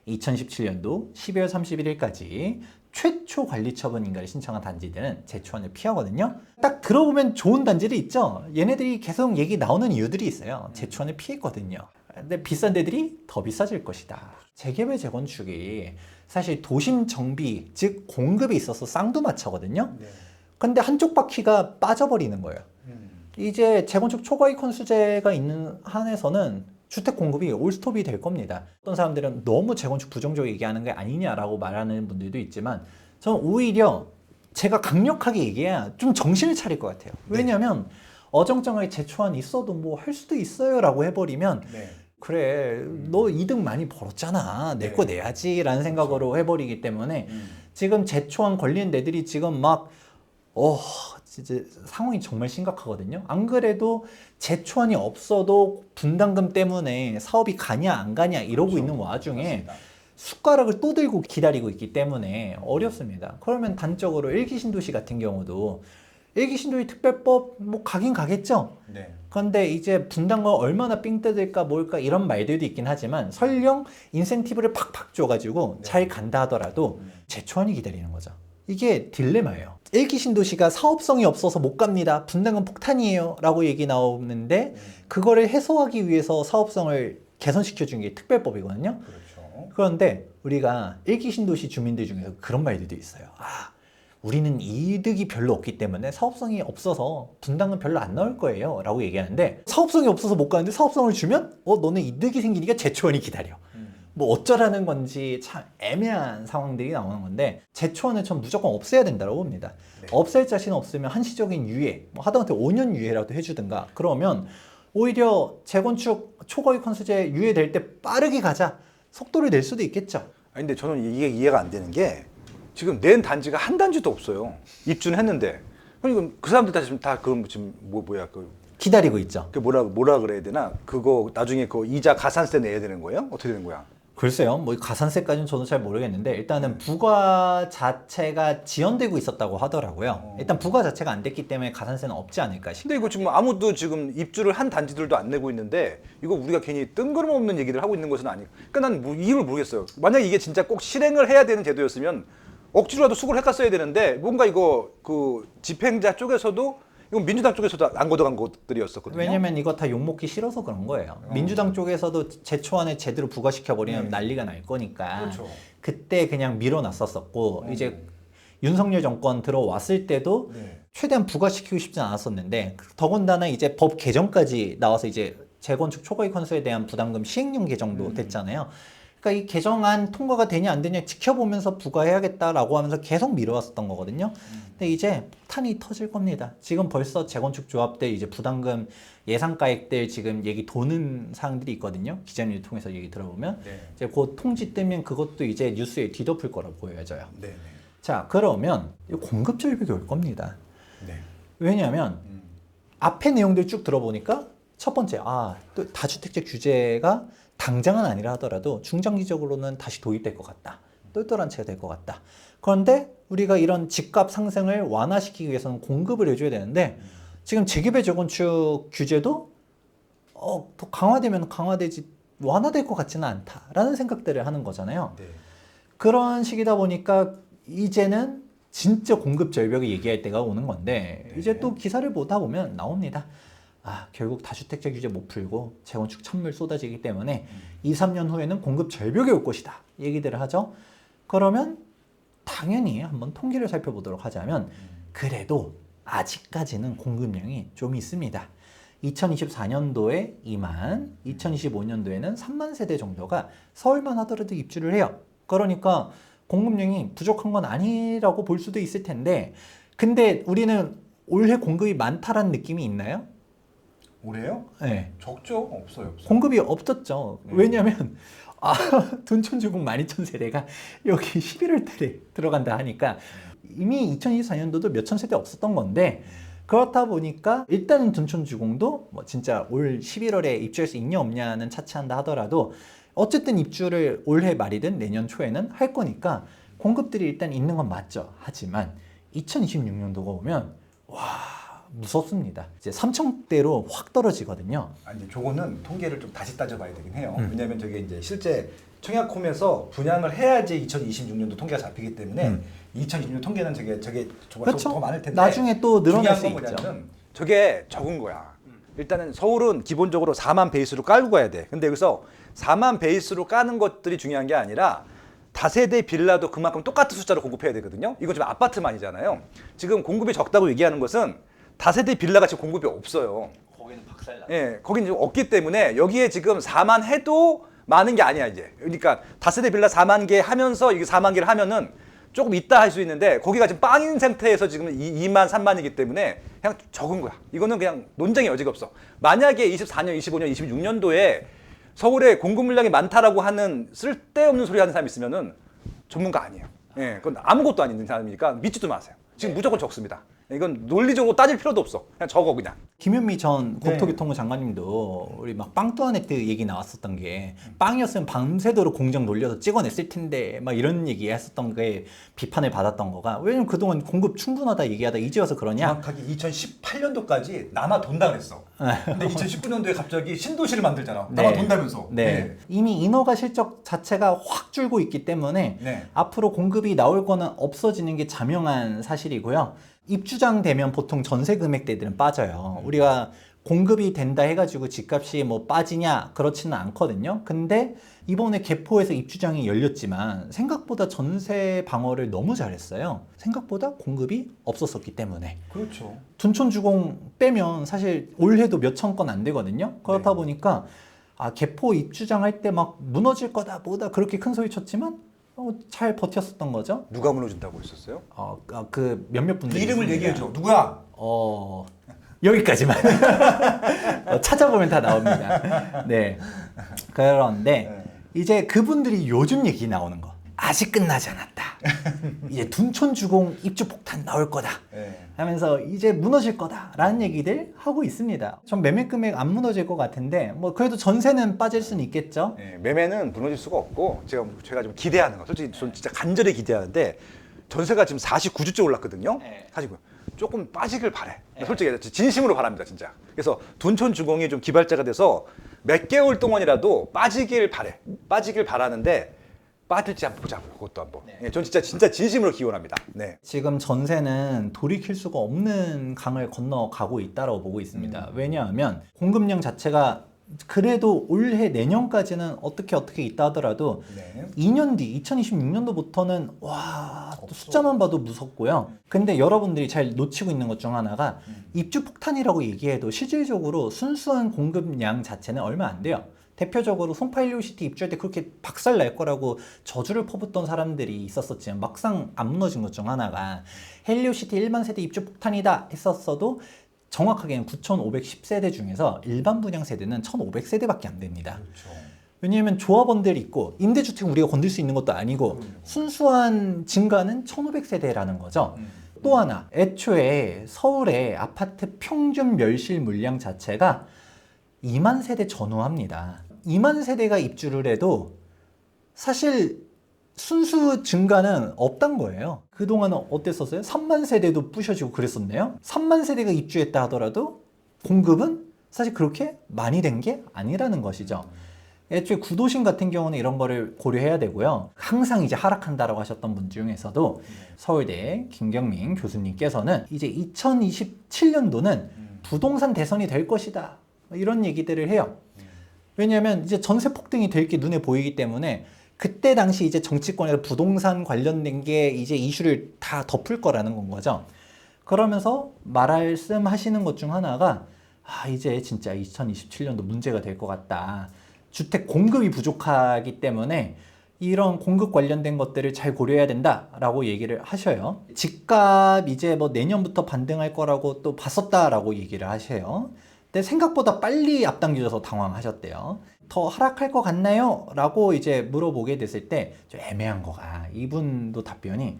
2017년도 12월 31일까지 최초 관리 처분 인가를 신청한 단지들은 제초안을 피하거든요. 딱 들어보면 좋은 단지들 있죠. 얘네들이 계속 얘기 나오는 이유들이 있어요. 제초안을 피했거든요. 근데 비싼 데들이 더 비싸질 것이다. 재개발 재건축이 사실 도심 정비, 즉 공급에 있어서 쌍두마차거든요. 네. 근데 한쪽 바퀴가 빠져버리는 거예요. 이제 재건축 초과이익 헌수제가 있는 한에서는 주택 공급이 올스톱이 될 겁니다. 어떤 사람들은 너무 재건축 부정적으로 얘기하는 게 아니냐라고 말하는 분들도 있지만 저는 오히려 제가 강력하게 얘기해야 좀 정신을 차릴 것 같아요. 왜냐하면 어정쩡하게 제초안 있어도 뭐 할 수도 있어요 라고 해버리면 네. 그래 너 이득 많이 벌었잖아 내 거 내야지 라는 생각으로 해버리기 때문에 지금 제초안 걸리는 데들이 지금 막 진짜 상황이 정말 심각하거든요. 안 그래도 제초안이 없어도 분담금 때문에 사업이 가냐 안 가냐 이러고 있는 와중에 맞습니다. 숟가락을 또 들고 기다리고 있기 때문에 어렵습니다. 그러면 단적으로 일기 신도시 같은 경우도 일기 신도시 특별법 뭐 가긴 가겠죠. 네. 그런데 이제 분담금 얼마나 삥 뜯을까 뭘까 이런 말들도 있긴 하지만 설령 인센티브를 팍팍 줘가지고 잘 간다 하더라도 제초안이 기다리는 거죠. 이게 딜레마예요. 일기 신도시가 사업성이 없어서 못 갑니다. 분담금 폭탄이에요. 라고 얘기 나오는데 그거를 해소하기 위해서 사업성을 개선시켜 준 게 특별법이거든요. 그렇죠. 그런데 우리가 일기 신도시 주민들 중에서 그런 말들도 있어요. 우리는 이득이 별로 없기 때문에 사업성이 없어서 분담금 별로 안 나올 거예요. 라고 얘기하는데 사업성이 없어서 못 가는데 사업성을 주면 너는 이득이 생기니까 제초안이 기다려. 뭐 어쩌라는 건지 참 애매한 상황들이 나오는 건데 제초안을 전 무조건 없애야 된다고 봅니다. 네. 없앨 자신 없으면 한시적인 유예, 뭐 하다못해 5년 유예라도 해주든가 그러면 오히려 재건축 초과이익 헌수제 유예될 때 빠르게 가자 속도를 낼 수도 있겠죠. 아니 근데 저는 이게 이해가 안 되는 게 지금 낸 단지가 한 단지도 없어요. 입주는 했는데 그럼 그 사람들 다 그럼 지금 뭐야 기다리고 있죠. 그 뭐라 그래야 되나 그거 나중에 그 이자 가산세 내야 되는 거예요? 어떻게 되는 거야? 글쎄요, 뭐 가산세까지는 저도 잘 모르겠는데 일단은 부과 자체가 지연되고 있었다고 하더라고요. 일단 부과 자체가 안 됐기 때문에 가산세는 없지 않을까 싶어요. 근데 이거 지금 아무도 지금 입주를 한 단지들도 안 내고 있는데 이거 우리가 괜히 뜬구름없는 얘기를 하고 있는 것은 아니고 그러니까 난 뭐 이유를 모르겠어요. 만약에 이게 진짜 꼭 실행을 해야 되는 제도였으면 억지로라도 수고를 했었어야 되는데 뭔가 이거 그 집행자 쪽에서도 이건 민주당 쪽에서도 안 걷어간 것들이었었거든요. 왜냐면 이거 다 욕먹기 싫어서 그런 거예요. 민주당 쪽에서도 제초안을 제대로 부과시켜버리면 난리가 날 거니까 그렇죠. 그때 그냥 밀어놨었었고 이제 윤석열 정권 들어왔을 때도 네. 최대한 부과시키고 싶진 않았었는데 더군다나 이제 법 개정까지 나와서 이제 재건축 초과이익 헌수에 대한 부담금 시행령 개정도 됐잖아요. 그러니까 이 개정안 통과가 되냐 안 되냐 지켜보면서 부과해야겠다라고 하면서 계속 미뤄왔었던 거거든요. 근데 이제 폭탄이 터질 겁니다. 지금 벌써 재건축 조합들 이제 부담금 예상가액들 지금 얘기 도는 사항들이 있거든요. 기자님을 통해서 얘기 들어보면 네. 이제 곧 통지 뜨면 그것도 이제 뉴스에 뒤덮을 거라고 보여져요. 네. 자, 그러면 공급 절벽이 올 겁니다. 네. 왜냐하면 앞에 내용들 쭉 들어보니까 첫 번째, 또 다주택자 규제가 당장은 아니라 하더라도 중장기적으로는 다시 도입될 것 같다. 똘똘한 채가 될 것 같다. 그런데 우리가 이런 집값 상승을 완화시키기 위해서는 공급을 해줘야 되는데 지금 재개발 재건축 규제도 더 강화되면 강화되지 완화될 것 같지는 않다라는 생각들을 하는 거잖아요. 네. 그런 식이다 보니까 이제는 진짜 공급 절벽을 얘기할 때가 오는 건데 이제 또 기사를 보다 보면 나옵니다. 결국 다주택자 규제 못 풀고 재건축 찬물 쏟아지기 때문에 2, 3년 후에는 공급 절벽이 올 것이다. 얘기들을 하죠. 그러면 당연히 한번 통계를 살펴보도록 하자면 그래도 아직까지는 공급량이 좀 있습니다. 2024년도에 2만, 2025년도에는 3만 세대 정도가 서울만 하더라도 입주를 해요. 그러니까 공급량이 부족한 건 아니라고 볼 수도 있을 텐데 근데 우리는 올해 공급이 많다라는 느낌이 있나요? 올해요? 네. 적죠? 없어요. 공급이 없었죠. 왜냐하면 둔촌주공 12,000세대가 여기 11월 달에 들어간다 하니까 이미 2024년도도 몇천 세대 없었던 건데 그렇다 보니까 일단은 둔촌주공도 뭐 진짜 올 11월에 입주할 수 있냐 없냐는 차치한다 하더라도 어쨌든 입주를 올해 말이든 내년 초에는 할 거니까 공급들이 일단 있는 건 맞죠. 하지만 2026년도가 오면 무섭습니다. 이제 3,000대로 확 떨어지거든요. 아니 저거는 통계를 좀 다시 따져봐야 되긴 해요. 왜냐하면 저게 이제 실제 청약홈에서 분양을 해야지 2026년도 통계가 잡히기 때문에 2026년 통계는 저게 그렇죠. 더 많을 텐데 나중에 또 늘어날 수 중요한 건 있죠. 뭐냐면 저게 적은 거야. 일단은 서울은 기본적으로 4만 베이스로 깔고 가야 돼. 근데 여기서 4만 베이스로 까는 것들이 중요한 게 아니라 다세대 빌라도 그만큼 똑같은 숫자로 공급해야 되거든요. 이건 지금 아파트만이잖아요. 지금 공급이 적다고 얘기하는 것은 다세대 빌라가 지금 공급이 없어요. 거기는 박살나. 예, 거기는 지금 없기 때문에 여기에 지금 4만 해도 많은 게 아니야 이제. 그러니까 다세대 빌라 4만 개 하면서 이게 4만 개를 하면은 조금 있다 할 수 있는데 거기가 지금 빵인 상태에서 지금 2만 3만이기 때문에 그냥 적은 거야. 이거는 그냥 논쟁의 여지가 없어. 만약에 24년, 25년, 26년도에 서울에 공급 물량이 많다라고 하는 쓸데없는 소리 하는 사람이 있으면은 전문가 아니에요. 예, 그건 아무것도 아닌 사람이니까 믿지도 마세요. 지금 무조건 적습니다. 이건 논리적으로 따질 필요도 없어. 그냥 적어 그냥. 김현미 전 국토교통부 장관님도 우리 막 빵 또아네트 얘기 나왔었던 게 빵이었으면 밤새도록 공정 놀려서 찍어냈을 텐데 막 이런 얘기 했었던 게 비판을 받았던 거가 왜냐면 그동안 공급 충분하다 얘기하다 이제 와서 그러냐? 정확하게 2018년도까지 남아 돈다 그랬어. 근데 2019년도에 갑자기 신도시를 만들잖아. 남아 돈다면서. 네. 이미 인허가 실적 자체가 확 줄고 있기 때문에 네. 앞으로 공급이 나올 거는 없어지는 게 자명한 사실이고요. 입주장 되면 보통 전세 금액대들은 빠져요. 우리가 공급이 된다 해가지고 집값이 뭐 빠지냐 그렇지는 않거든요. 근데 이번에 개포에서 입주장이 열렸지만 생각보다 전세 방어를 너무 잘했어요. 생각보다 공급이 없었었기 때문에. 그렇죠. 둔촌주공 빼면 사실 올해도 몇천 건 안 되거든요. 그렇다 보니까 개포 입주장 할 때 막 무너질 거다 뭐다 그렇게 큰 소리 쳤지만 잘 버텼었던 거죠. 누가 무너진다고 했었어요? 그 몇몇 분들이 이름을 있습니다. 얘기해줘. 누구야? 여기까지만 찾아보면 다 나옵니다. 네. 그런데 이제 그분들이 요즘 얘기 나오는 거. 아직 끝나지 않았다. 이제 둔촌주공 입주 폭탄 나올 거다. 네. 하면서 이제 무너질 거다라는 얘기들 하고 있습니다. 전 매매 금액 안 무너질 것 같은데 뭐 그래도 전세는 빠질 수는 있겠죠. 네, 매매는 무너질 수가 없고 제가 좀 기대하는 거 솔직히 전 진짜 간절히 기대하는데 전세가 지금 49주째 올랐거든요. 네. 사실 조금 빠지길 바래. 솔직히 진심으로 바랍니다 진짜. 그래서 둔촌주공이 좀 기발자가 돼서 몇 개월 동안이라도 빠지길 바래. 빠지길 바라는데 빠질지 한번 보자고요. 그것도 한번. 네. 전 진짜 진심으로 기원합니다. 네. 지금 전세는 돌이킬 수가 없는 강을 건너가고 있다고 보고 있습니다. 왜냐하면 공급량 자체가 그래도 올해 내년까지는 어떻게 있다 하더라도 네. 2년 뒤 2026년도부터는 와, 또 숫자만 봐도 무섭고요. 근데 여러분들이 잘 놓치고 있는 것 중 하나가 입주 폭탄이라고 얘기해도 실질적으로 순수한 공급량 자체는 얼마 안 돼요. 대표적으로 송파 헬리오시티 입주할 때 그렇게 박살 날 거라고 저주를 퍼붓던 사람들이 있었었지만 막상 안 무너진 것 중 하나가 헬리오시티 일반 세대 입주 폭탄이다 했었어도 정확하게는 9,510세대 중에서 일반 분양 세대는 1,500세대밖에 안 됩니다. 그렇죠. 왜냐하면 조합원들이 있고 임대주택 우리가 건들 수 있는 것도 아니고 순수한 증가는 1,500세대라는 거죠. 또 하나, 애초에 서울의 아파트 평균 멸실 물량 자체가 2만 세대 전후합니다. 2만 세대가 입주를 해도 사실 순수 증가는 없단 거예요. 그동안은 어땠었어요? 3만 세대도 부셔지고 그랬었네요. 3만 세대가 입주했다 하더라도 공급은 사실 그렇게 많이 된 게 아니라는 것이죠. 애초에 구도심 같은 경우는 이런 거를 고려해야 되고요. 항상 이제 하락한다라고 하셨던 분 중에서도 서울대 김경민 교수님께서는 이제 2027년도는 부동산 대선이 될 것이다. 이런 얘기들을 해요. 왜냐하면 이제 전세 폭등이 될 게 눈에 보이기 때문에 그때 당시 이제 정치권에서 부동산 관련된 게 이제 이슈를 다 덮을 거라는 건 거죠. 그러면서 말씀하시는 것 중 하나가 이제 진짜 2027년도 문제가 될 것 같다. 주택 공급이 부족하기 때문에 이런 공급 관련된 것들을 잘 고려해야 된다라고 얘기를 하셔요. 집값 이제 뭐 내년부터 반등할 거라고 또 봤었다라고 얘기를 하셔요. 근데 생각보다 빨리 앞당겨져서 당황하셨대요. 더 하락할 것 같나요? 라고 이제 물어보게 됐을 때 좀 애매한 거가 이분도 답변이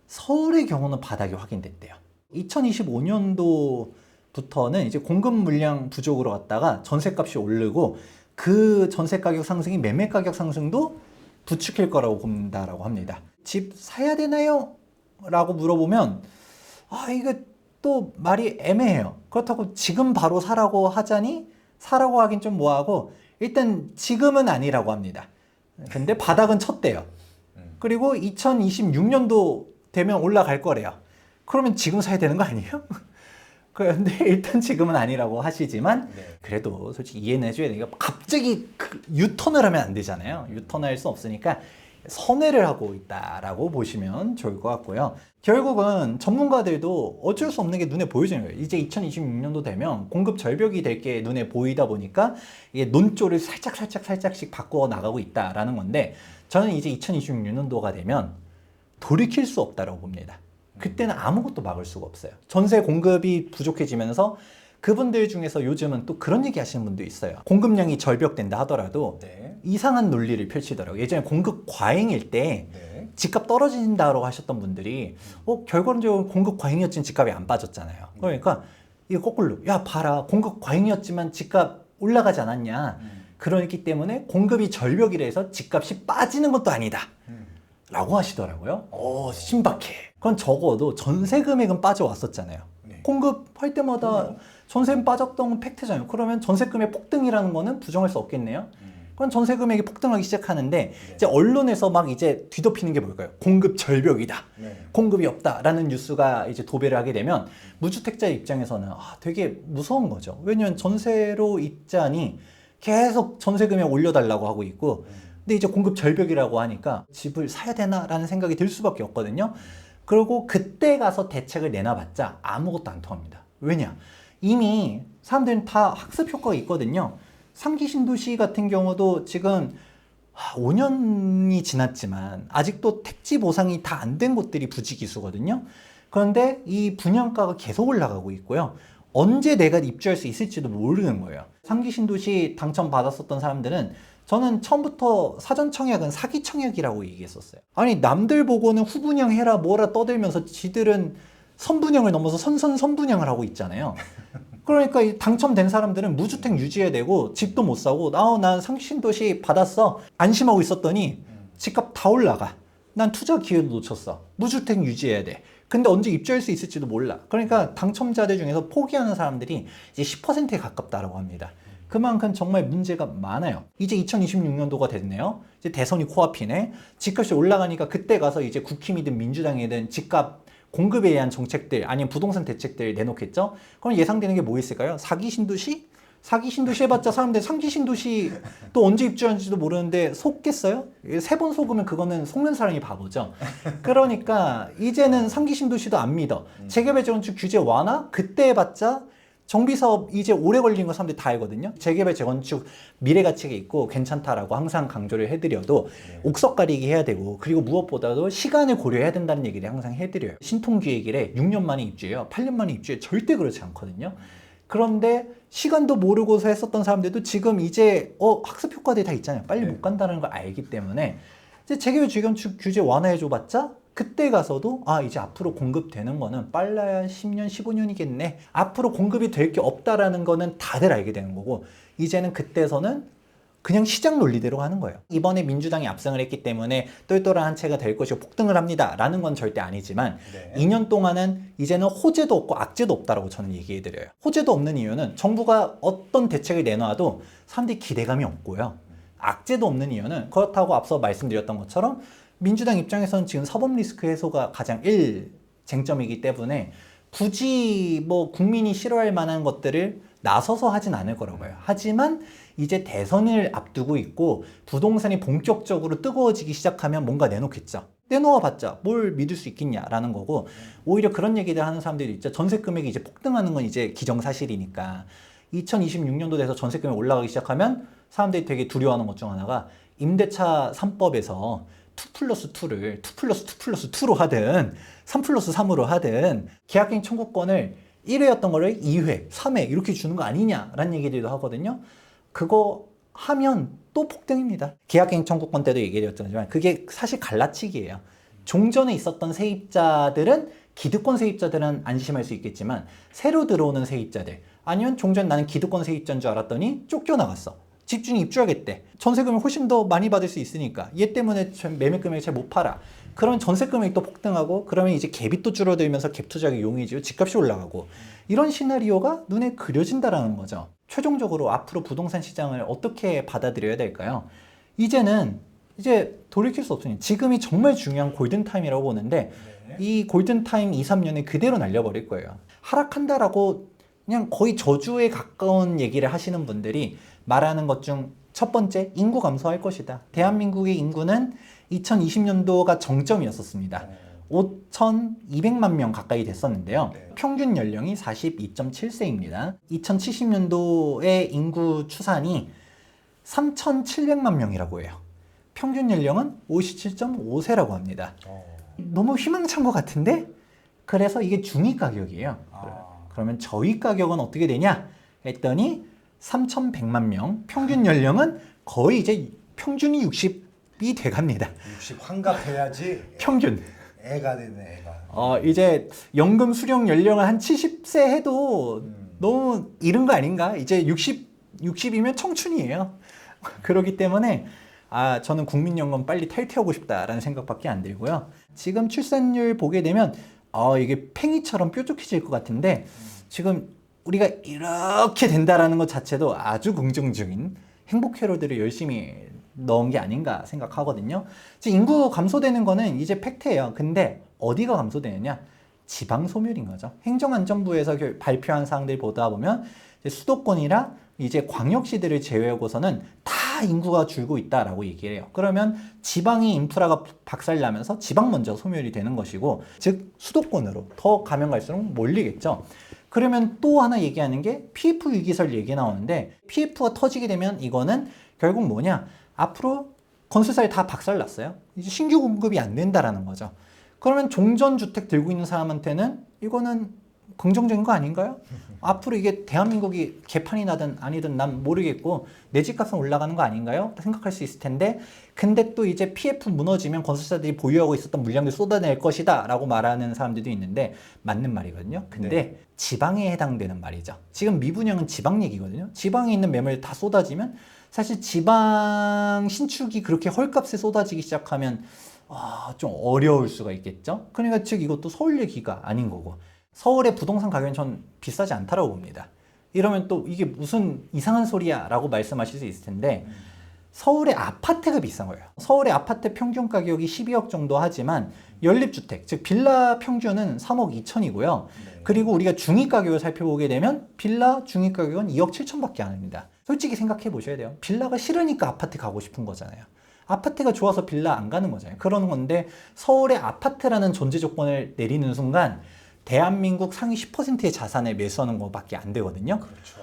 서울의 경우는 바닥이 확인됐대요. 2025년도부터는 이제 공급 물량 부족으로 갔다가 전세값이 오르고 그 전세 가격 상승이 매매 가격 상승도 부추길 거라고 본다라고 합니다. 집 사야 되나요? 라고 물어보면 이거 또 말이 애매해요. 그렇다고 지금 바로 사라고 하자니 사라고 하긴 좀 뭐하고 일단 지금은 아니라고 합니다. 근데 바닥은 쳤대요. 그리고 2026년도 되면 올라갈 거래요. 그러면 지금 사야 되는 거 아니에요? 그런데 일단 지금은 아니라고 하시지만 그래도 솔직히 이해는 해줘야 되니까 갑자기 유턴을 하면 안 되잖아요. 유턴할 수 없으니까 선회를 하고 있다라고 보시면 좋을 것 같고요. 결국은 전문가들도 어쩔 수 없는 게 눈에 보여지는 거예요. 이제 2026년도 되면 공급 절벽이 될 게 눈에 보이다 보니까 이게 논조를 살짝씩 바꿔 나가고 있다라는 건데 저는 이제 2026년도가 되면 돌이킬 수 없다라고 봅니다. 그때는 아무것도 막을 수가 없어요. 전세 공급이 부족해지면서 그분들 중에서 요즘은 또 그런 얘기 하시는 분도 있어요. 공급량이 절벽된다 하더라도 네. 이상한 논리를 펼치더라고요. 예전에 공급 과잉일 때 네. 집값 떨어진다고 하셨던 분들이 결과적으로 공급 과잉이었지만 집값이 안 빠졌잖아요. 그러니까 이거 거꾸로 야 봐라 공급 과잉이었지만 집값 올라가지 않았냐. 그렇기 때문에 공급이 절벽이라 해서 집값이 빠지는 것도 아니다. 라고 하시더라고요. 신박해. 그건 적어도 전세 금액은 빠져왔었잖아요. 네. 공급할 때마다 전세 빠졌던 건 팩트잖아요. 그러면 전세 금액 폭등이라는 거는 부정할 수 없겠네요. 그건 전세 금액이 폭등하기 시작하는데 이제 언론에서 막 이제 뒤덮이는 게 뭘까요? 공급 절벽이다. 네. 공급이 없다라는 뉴스가 이제 도배를 하게 되면 무주택자 입장에서는 되게 무서운 거죠. 왜냐면 전세로 입자니 계속 전세 금액 올려달라고 하고 있고 근데 이제 공급 절벽이라고 하니까 집을 사야 되나라는 생각이 들 수밖에 없거든요. 그리고 그때 가서 대책을 내놔봤자 아무것도 안 통합니다. 왜냐? 이미 사람들은 다 학습 효과가 있거든요. 상기 신도시 같은 경우도 지금 5년이 지났지만 아직도 택지 보상이 다 안 된 곳들이 부지기수거든요. 그런데 이 분양가가 계속 올라가고 있고요. 언제 내가 입주할 수 있을지도 모르는 거예요. 상기 신도시 당첨받았었던 사람들은 저는 처음부터 사전 청약은 사기 청약이라고 얘기했었어요. 아니 남들 보고는 후분양 해라 뭐라 떠들면서 지들은 선분양을 넘어서 선분양을 하고 있잖아요. 그러니까 이 당첨된 사람들은 무주택 유지해야 되고 집도 못 사고 난 상신도시 받았어 안심하고 있었더니 집값 다 올라가. 난 투자 기회도 놓쳤어. 무주택 유지해야 돼. 근데 언제 입주할 수 있을지도 몰라. 그러니까 당첨자들 중에서 포기하는 사람들이 이제 10%에 가깝다라고 합니다. 그만큼 정말 문제가 많아요. 이제 2026년도가 됐네요. 이제 대선이 코앞이네. 집값이 올라가니까 그때 가서 이제 국힘이든 민주당이든 집값 공급에 의한 정책들 아니면 부동산 대책들 내놓겠죠. 그럼 예상되는 게 뭐 있을까요? 사기 신도시? 사기 신도시 해봤자 사람들 상기 신도시 또 언제 입주하는지도 모르는데 속겠어요? 3번 속으면 그거는 속는 사람이 바보죠. 그러니까 이제는 상기 신도시도 안 믿어. 재개발 재건축 규제 완화? 그때 해봤자 정비사업 이제 오래 걸린 거 사람들이 다 알거든요. 재개발 재건축 미래 가치가 있고 괜찮다라고 항상 강조를 해드려도 옥석 가리기 해야 되고 그리고 무엇보다도 시간을 고려해야 된다는 얘기를 항상 해드려요. 신통기획일에 6년 만에 입주해요. 8년 만에 입주해 절대 그렇지 않거든요. 그런데 시간도 모르고서 했었던 사람들도 지금 이제 학습 효과들이 다 있잖아요. 빨리 못 간다는 걸 알기 때문에 이제 재개발 재건축 규제 완화해줘봤자 그때 가서도 이제 앞으로 공급되는 거는 빨라야 10년, 15년이겠네. 앞으로 공급이 될 게 없다라는 거는 다들 알게 되는 거고 이제는 그때서는 그냥 시장 논리대로 하는 거예요. 이번에 민주당이 압승을 했기 때문에 똘똘한 한 채가 될 것이고 폭등을 합니다. 라는 건 절대 아니지만 2년 동안은 이제는 호재도 없고 악재도 없다라고 저는 얘기해드려요. 호재도 없는 이유는 정부가 어떤 대책을 내놔도 사람들이 기대감이 없고요. 악재도 없는 이유는 그렇다고 앞서 말씀드렸던 것처럼 민주당 입장에서는 지금 사법 리스크 해소가 가장 쟁점이기 때문에 굳이 뭐 국민이 싫어할 만한 것들을 나서서 하진 않을 거라고 봐요. 하지만 이제 대선을 앞두고 있고 부동산이 본격적으로 뜨거워지기 시작하면 뭔가 내놓겠죠. 내놓아봤자 뭘 믿을 수 있겠냐라는 거고 오히려 그런 얘기들 하는 사람들이 있죠. 전세 금액이 이제 폭등하는 건 이제 기정사실이니까 2026년도 돼서 전세 금액이 올라가기 시작하면 사람들이 되게 두려워하는 것 중 하나가 임대차 3법에서 2+2를 2+2+2로 하든 3+3으로 하든 계약갱 청구권을 1회였던 거를 2회, 3회 이렇게 주는 거 아니냐라는 얘기들도 하거든요. 그거 하면 또 폭등입니다. 계약갱 청구권 때도 얘기드렸지만 그게 사실 갈라치기예요. 종전에 있었던 세입자들은 기득권 세입자들은 안심할 수 있겠지만 새로 들어오는 세입자들 아니면 종전 나는 기득권 세입자인 줄 알았더니 쫓겨나갔어. 집주인이 입주하겠대. 전세금을 훨씬 더 많이 받을 수 있으니까 얘 때문에 매매 금액을 잘 못 팔아. 그러면 전세 금액이 또 폭등하고 그러면 이제 갭이 또 줄어들면서 갭 투자가 용이지요. 집값이 올라가고 이런 시나리오가 눈에 그려진다라는 거죠. 최종적으로 앞으로 부동산 시장을 어떻게 받아들여야 될까요? 이제는 이제 돌이킬 수 없으니 지금이 정말 중요한 골든타임이라고 보는데 네. 이 골든타임 2, 3년에 그대로 날려버릴 거예요. 하락한다라고 그냥 거의 저주에 가까운 얘기를 하시는 분들이 말하는 것 중 첫 번째, 인구 감소할 것이다. 대한민국의 인구는 2020년도가 정점이었었습니다. 5,200만 명 가까이 됐었는데요. 네. 평균 연령이 42.7세입니다. 2070년도의 인구 추산이 3,700만 명이라고 해요. 평균 연령은 57.5세라고 합니다. 너무 희망찬 것 같은데? 그래서 이게 중위 가격이에요. 그러면 저위 가격은 어떻게 되냐? 했더니 3,100만 명, 평균 연령은 거의 이제 평균이 60이 돼갑니다. 60 환갑해야지 평균. 애가 되네, 애가. 이제 연금 수령 연령을 한 70세 해도 너무 이른 거 아닌가? 이제 60이면 청춘이에요. 그렇기 때문에 저는 국민연금 빨리 탈퇴하고 싶다라는 생각밖에 안 들고요. 지금 출산율 보게 되면 이게 팽이처럼 뾰족해질 것 같은데 지금 우리가 이렇게 된다라는 것 자체도 아주 긍정적인 행복 회로들을 열심히 넣은 게 아닌가 생각하거든요. 지금 인구 감소되는 거는 이제 팩트예요. 근데 어디가 감소되느냐? 지방 소멸인 거죠. 행정안전부에서 발표한 사항들 보다 보면 이제 수도권이라 이제 광역시들을 제외하고서는 다 인구가 줄고 있다라고 얘기를 해요. 그러면 지방의 인프라가 박살나면서 지방 먼저 소멸이 되는 것이고, 즉 수도권으로 더 가면 갈수록 몰리겠죠. 그러면 또 하나 얘기하는 게 PF 위기설 얘기 나오는데, PF가 터지게 되면 이거는 결국 뭐냐? 앞으로 건설사에 다 박살났어요. 이제 신규 공급이 안 된다라는 거죠. 그러면 종전주택 들고 있는 사람한테는 이거는 긍정적인 거 아닌가요? 앞으로 이게 대한민국이 개판이 나든 아니든 난 모르겠고 내 집값은 올라가는 거 아닌가요? 생각할 수 있을 텐데, 근데 또 이제 PF 무너지면 건설사들이 보유하고 있었던 물량들 쏟아낼 것이다 라고 말하는 사람들도 있는데 맞는 말이거든요. 근데 네. 지방에 해당되는 말이죠. 지금 미분양은 지방 얘기거든요. 지방에 있는 매물 다 쏟아지면 사실 지방 신축이 그렇게 헐값에 쏟아지기 시작하면 좀 어려울 수가 있겠죠. 그러니까 즉 이것도 서울 얘기가 아닌 거고, 서울의 부동산 가격은 전 비싸지 않다라고 봅니다. 이러면 또 이게 무슨 이상한 소리야 라고 말씀하실 수 있을 텐데, 서울의 아파트가 비싼 거예요. 서울의 아파트 평균 가격이 12억 정도 하지만 연립주택, 즉 빌라 평균은 3억 2천이고요. 그리고 우리가 중위 가격을 살펴보게 되면 빌라 중위 가격은 2억 7천밖에 안 합니다. 솔직히 생각해 보셔야 돼요. 빌라가 싫으니까 아파트 가고 싶은 거잖아요. 아파트가 좋아서 빌라 안 가는 거잖아요. 그러는 건데 서울의 아파트라는 존재 조건을 내리는 순간 대한민국 상위 10%의 자산을 매수하는 것밖에 안 되거든요. 그렇죠.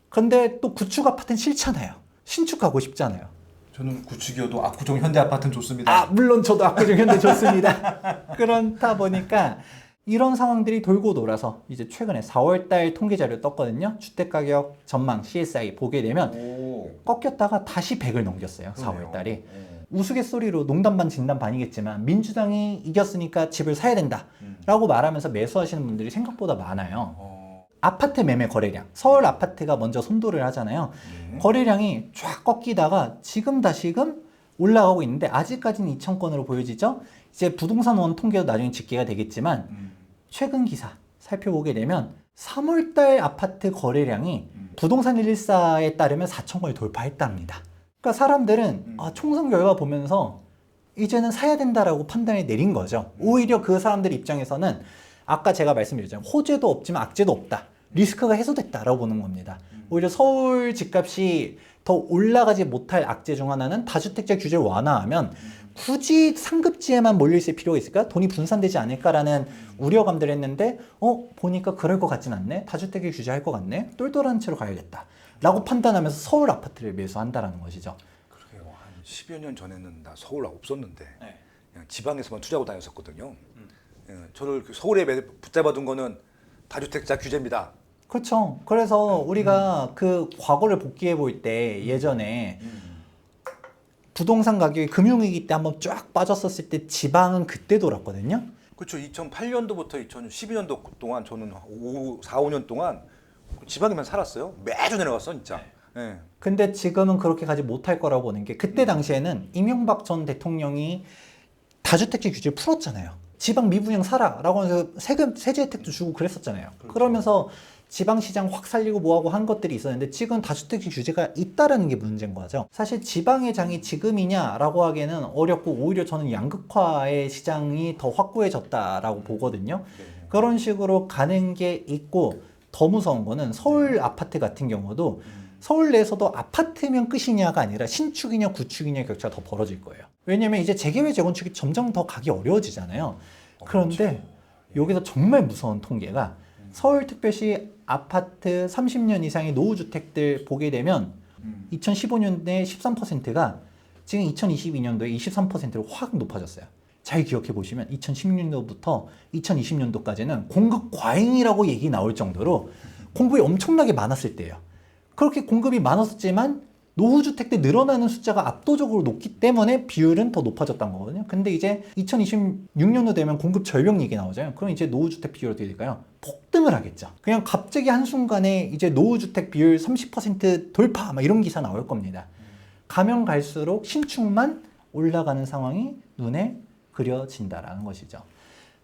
근데 또 구축 아파트는 싫잖아요. 신축 가고 싶잖아요. 저는 구축이어도 압구정 현대 아파트는 좋습니다. 물론 저도 압구정 현대 좋습니다. 그렇다 보니까 이런 상황들이 돌고 돌아서 이제 최근에 4월달 통계 자료 떴거든요. 주택가격 전망 CSI 보게 되면 꺾였다가 다시 100을 넘겼어요. 4월달이. 우스갯소리로 농담 반 진담 반이겠지만 민주당이 이겼으니까 집을 사야 된다 라고 말하면서 매수하시는 분들이 생각보다 많아요. 아파트 매매 거래량, 서울 아파트가 먼저 선도를 하잖아요. 거래량이 쫙 꺾이다가 지금 다시금 올라가고 있는데 아직까지는 2,000건으로 보여지죠. 이제 부동산원 통계도 나중에 집계가 되겠지만 최근 기사 살펴보게 되면 3월달 아파트 거래량이 부동산 114에 따르면 4,000건을 돌파했답니다. 그러니까 사람들은 총선 결과 보면서 이제는 사야 된다라고 판단을 내린 거죠. 오히려 그 사람들 입장에서는 아까 제가 말씀드렸잖아요. 호재도 없지만 악재도 없다. 리스크가 해소됐다라고 보는 겁니다. 오히려 서울 집값이 더 올라가지 못할 악재 중 하나는 다주택자 규제를 완화하면 굳이 상급지에만 몰려있을 필요가 있을까? 돈이 분산되지 않을까라는 우려감들을 했는데 보니까 그럴 것 같진 않네. 다주택을 규제할 것 같네. 똘똘한 채로 가야겠다 라고 판단하면서 서울 아파트를 매수한다라는 것이죠. 그러게요. 한 10여 년 전에는 나 서울 없었는데 그냥 지방에서만 투자하고 다녔었거든요. 저를 서울에 붙잡아둔 거는 다주택자 규제입니다. 그렇죠. 그래서 우리가 그 과거를 복귀해 볼 때 예전에 부동산 가격이 금융위기 때 한번 쫙 빠졌었을 때 지방은 그때 돌았거든요. 그렇죠. 2008년도부터 2012년도 동안 저는 4, 5년 동안 지방에만 살았어요. 매주 내려갔어 진짜. 네. 근데 지금은 그렇게 가지 못할 거라고 보는 게, 그때 당시에는 이명박 전 대통령이 다주택자 규제를 풀었잖아요. 지방 미분양 사라 라고 해서 세제 혜택도 주고 그랬었잖아요. 그러면서 지방시장 확 살리고 뭐하고 한 것들이 있었는데 지금 다주택지 규제가 있다라는 게 문제인 거죠. 사실 지방의 장이 지금이냐라고 하기에는 어렵고 오히려 저는 양극화의 시장이 더 확고해졌다라고 보거든요. 그런 식으로 가는 게 있고 더 무서운 거는 서울 아파트 같은 경우도 서울 내에서도 아파트면 끝이냐가 아니라 신축이냐 구축이냐 격차가 더 벌어질 거예요. 왜냐면 이제 재개발 재건축이 점점 더 가기 어려워지잖아요. 그런데 여기서 정말 무서운 통계가 서울특별시 아파트 30년 이상의 노후주택들 보게 되면 2015년에 13%가 지금 2022년도에 23%로 확 높아졌어요. 잘 기억해 보시면 2016년도부터 2020년도까지는 공급 과잉이라고 얘기 나올 정도로 공급이 엄청나게 많았을 때예요. 그렇게 공급이 많았었지만 노후주택들 늘어나는 숫자가 압도적으로 높기 때문에 비율은 더 높아졌던 거거든요. 근데 이제 2026년도 되면 공급 절벽 얘기 나오잖아요. 그럼 이제 노후주택 비율이 어떻게 될까요? 폭등을 하겠죠. 그냥 갑자기 한순간에 이제 노후주택 비율 30% 돌파 막 이런 기사 나올 겁니다. 가면 갈수록 신축만 올라가는 상황이 눈에 그려진다라는 것이죠.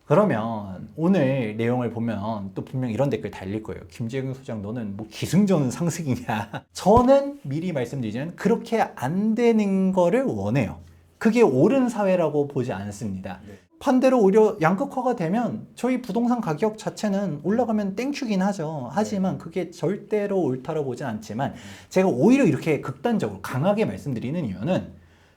그러면 오늘 내용을 보면 또 분명 이런 댓글 달릴 거예요. 김재경 소장 너는 뭐 기승전 상승이냐. 저는 미리 말씀드리지만 그렇게 안 되는 거를 원해요. 그게 옳은 사회라고 보지 않습니다. 반대로 오히려 양극화가 되면 저희 부동산 가격 자체는 올라가면 땡큐긴 하죠. 하지만 그게 절대로 옳다고 보진 않지만 제가 오히려 이렇게 극단적으로 강하게 말씀드리는 이유는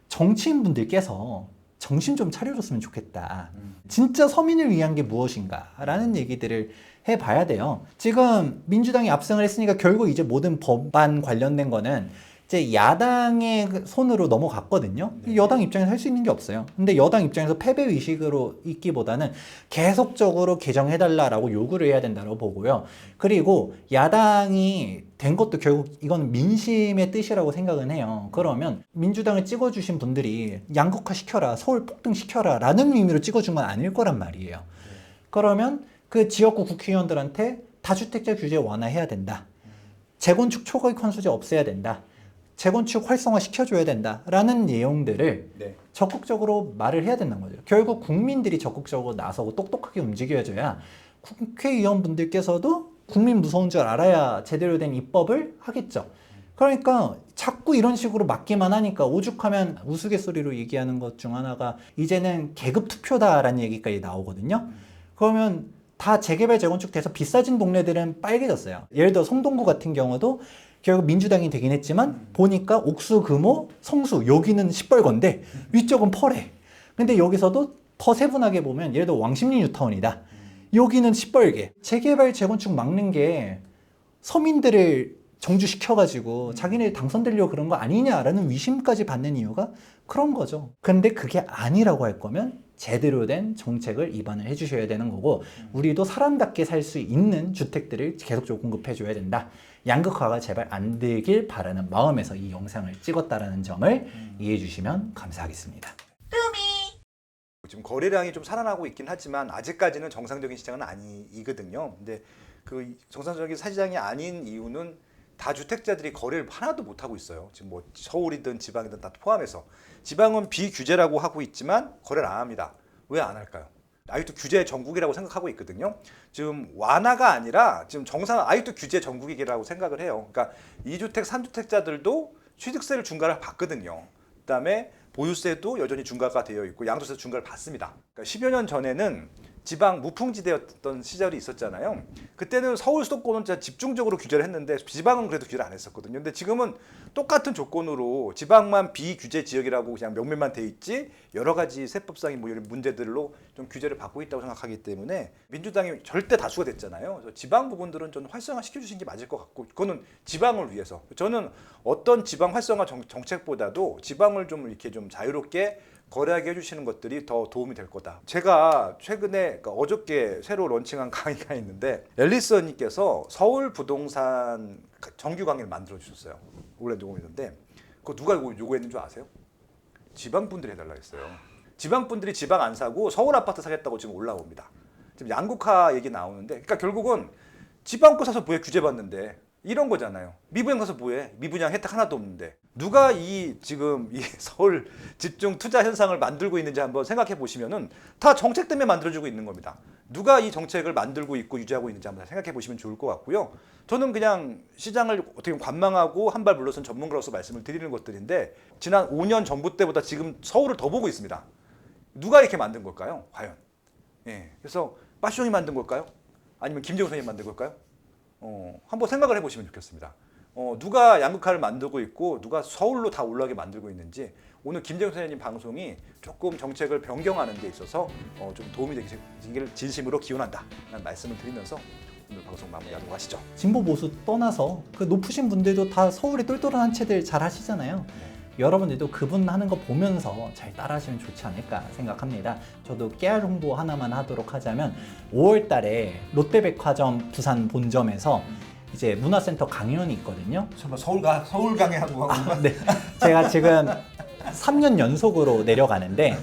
정치인분들께서 정신 좀 차려줬으면 좋겠다. 진짜 서민을 위한 게 무엇인가 라는 얘기들을 해봐야 돼요. 지금 민주당이 압승을 했으니까 결국 이제 모든 법안 관련된 거는 이제 야당의 손으로 넘어갔거든요. 여당 입장에서 할 수 있는 게 없어요. 근데 여당 입장에서 패배 의식으로 있기보다는 계속적으로 개정해달라라고 요구를 해야 된다고 보고요. 그리고 야당이 된 것도 결국 이건 민심의 뜻이라고 생각은 해요. 그러면 민주당을 찍어주신 분들이 양극화 시켜라, 서울 폭등 시켜라 라는 의미로 찍어준 건 아닐 거란 말이에요. 그러면 그 지역구 국회의원들한테 다주택자 규제 완화해야 된다. 재건축 초과익 환수제 없애야 된다. 재건축 활성화 시켜줘야 된다라는 내용들을 적극적으로 말을 해야 된다는 거죠. 결국 국민들이 적극적으로 나서고 똑똑하게 움직여줘야 국회의원분들께서도 국민 무서운 줄 알아야 제대로 된 입법을 하겠죠. 그러니까 자꾸 이런 식으로 막기만 하니까 오죽하면 우스갯소리로 얘기하는 것 중 하나가 이제는 계급 투표다라는 얘기까지 나오거든요. 그러면 다 재개발 재건축 돼서 비싸진 동네들은 빨개졌어요. 예를 들어 성동구 같은 경우도 결국 민주당이 되긴 했지만 보니까 옥수, 금호, 성수 여기는 시뻘건데 위쪽은 펄해. 근데 여기서도 더 세분하게 보면 예를 들어 왕십리 뉴타운이다. 여기는 시뻘게. 재개발 재건축 막는 게 서민들을 정주시켜가지고 자기네 당선되려고 그런 거 아니냐라는 위심까지 받는 이유가 그런 거죠. 근데 그게 아니라고 할 거면 제대로 된 정책을 입안을 해주셔야 되는 거고 우리도 사람답게 살 수 있는 주택들을 계속적으로 공급해줘야 된다. 양극화가 제발 안 되길 바라는 마음에서 이 영상을 찍었다라는 점을 이해해 주시면 감사하겠습니다. 지금 거래량이 좀 살아나고 있긴 하지만 아직까지는 정상적인 시장은 아니거든요. 근데 그 정상적인 시장이 아닌 이유는 다주택자들이 거래를 하나도 못 하고 있어요. 지금 뭐 서울이든 지방이든 다 포함해서 지방은 비규제라고 하고 있지만 거래를 안 합니다. 왜 안 할까요? 아직도 규제 전국이라고 생각하고 있거든요. 지금 완화가 아니라 지금 아직도 규제 전국이라고 생각을 해요. 그러니까 2주택, 3주택자들도 취득세를 중과를 받거든요. 그다음에 보유세도 여전히 중과가 되어 있고 양도세도 중과를 받습니다. 그러니까 10여 년 전에는 지방 무풍지대였던 시절이 있었잖아요. 그때는 서울 수도권은 진짜 집중적으로 규제를 했는데 지방은 그래도 규제를 안 했었거든요. 근데 지금은 똑같은 조건으로 지방만 비규제 지역이라고 그냥 명명만 돼 있지 여러 가지 세법상의 뭐 이런 문제들로 좀 규제를 받고 있다고 생각하기 때문에 민주당이 절대 다수가 됐잖아요. 그래서 지방 부분들은 좀 활성화 시켜주신 게 맞을 것 같고 그거는 지방을 위해서 저는 어떤 지방 활성화 정책보다도 지방을 좀 이렇게 좀 자유롭게 거래하게 해주시는 것들이 더 도움이 될 거다. 제가 최근에 그러니까 어저께 새로 런칭한 강의가 있는데 앨리스님께서 서울 부동산 정규 강의를 만들어 주셨어요. 원래 녹음했는데 그거 누가 요구했는 줄 아세요? 지방 분들이 해달라 했어요. 지방 분들이 지방 안 사고 서울 아파트 사겠다고 지금 올라옵니다. 지금 양극화 얘기 나오는데 그러니까 결국은 지방 거 사서 뭐해 규제 받는데 이런 거잖아요. 미분양 가서 뭐해? 미분양 혜택 하나도 없는데 누가 지금 이 서울 집중 투자 현상을 만들고 있는지 한번 생각해 보시면은 다 정책 때문에 만들어지고 있는 겁니다. 누가 이 정책을 만들고 있고 유지하고 있는지 한번 생각해 보시면 좋을 것 같고요. 저는 그냥 시장을 어떻게 보면 관망하고 한 발 물러선 전문가로서 말씀을 드리는 것들인데 지난 5년 전부 때보다 지금 서울을 더 보고 있습니다. 누가 이렇게 만든 걸까요? 과연? 예. 그래서 빠숑이 만든 걸까요? 아니면 김재훈 선생님이 만든 걸까요? 한번 생각을 해보시면 좋겠습니다. 누가 양극화를 만들고 있고 누가 서울로 다 올라가게 만들고 있는지 오늘 김재훈 선생님 방송이 조금 정책을 변경하는 데 있어서 좀 도움이 되기를 진심으로 기원한다 라는 말씀을 드리면서 오늘 방송 마무리하도록 하시죠. 진보 보수 떠나서 그 높으신 분들도 다 서울의 똘똘한 채들 잘 하시잖아요. 여러분들도 그분 하는 거 보면서 잘 따라하시면 좋지 않을까 생각합니다. 저도 깨알 홍보 하나만 하도록 하자면 5월 달에 롯데백화점 부산 본점에서 이제 문화센터 강연이 있거든요. 설마 서울 강의하고 네. 제가 지금 3년 연속으로 내려가는데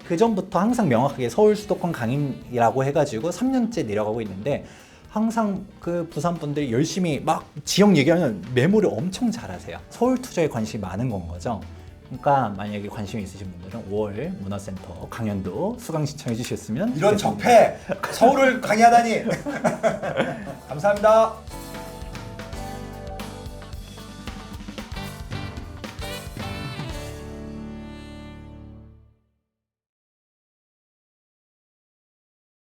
그 전부터 항상 명확하게 서울 수도권 강의라고 해가지고 3년째 내려가고 있는데 항상 그 부산 분들이 열심히 막 지역 얘기하면 메모를 엄청 잘하세요. 서울 투자에 관심이 많은 건 거죠. 그러니까 만약에 관심이 있으신 분들은 5월 문화센터 강연도 수강 신청해 주셨으면 이런 좋겠습니다. 적폐 서울을 강의하다니 감사합니다.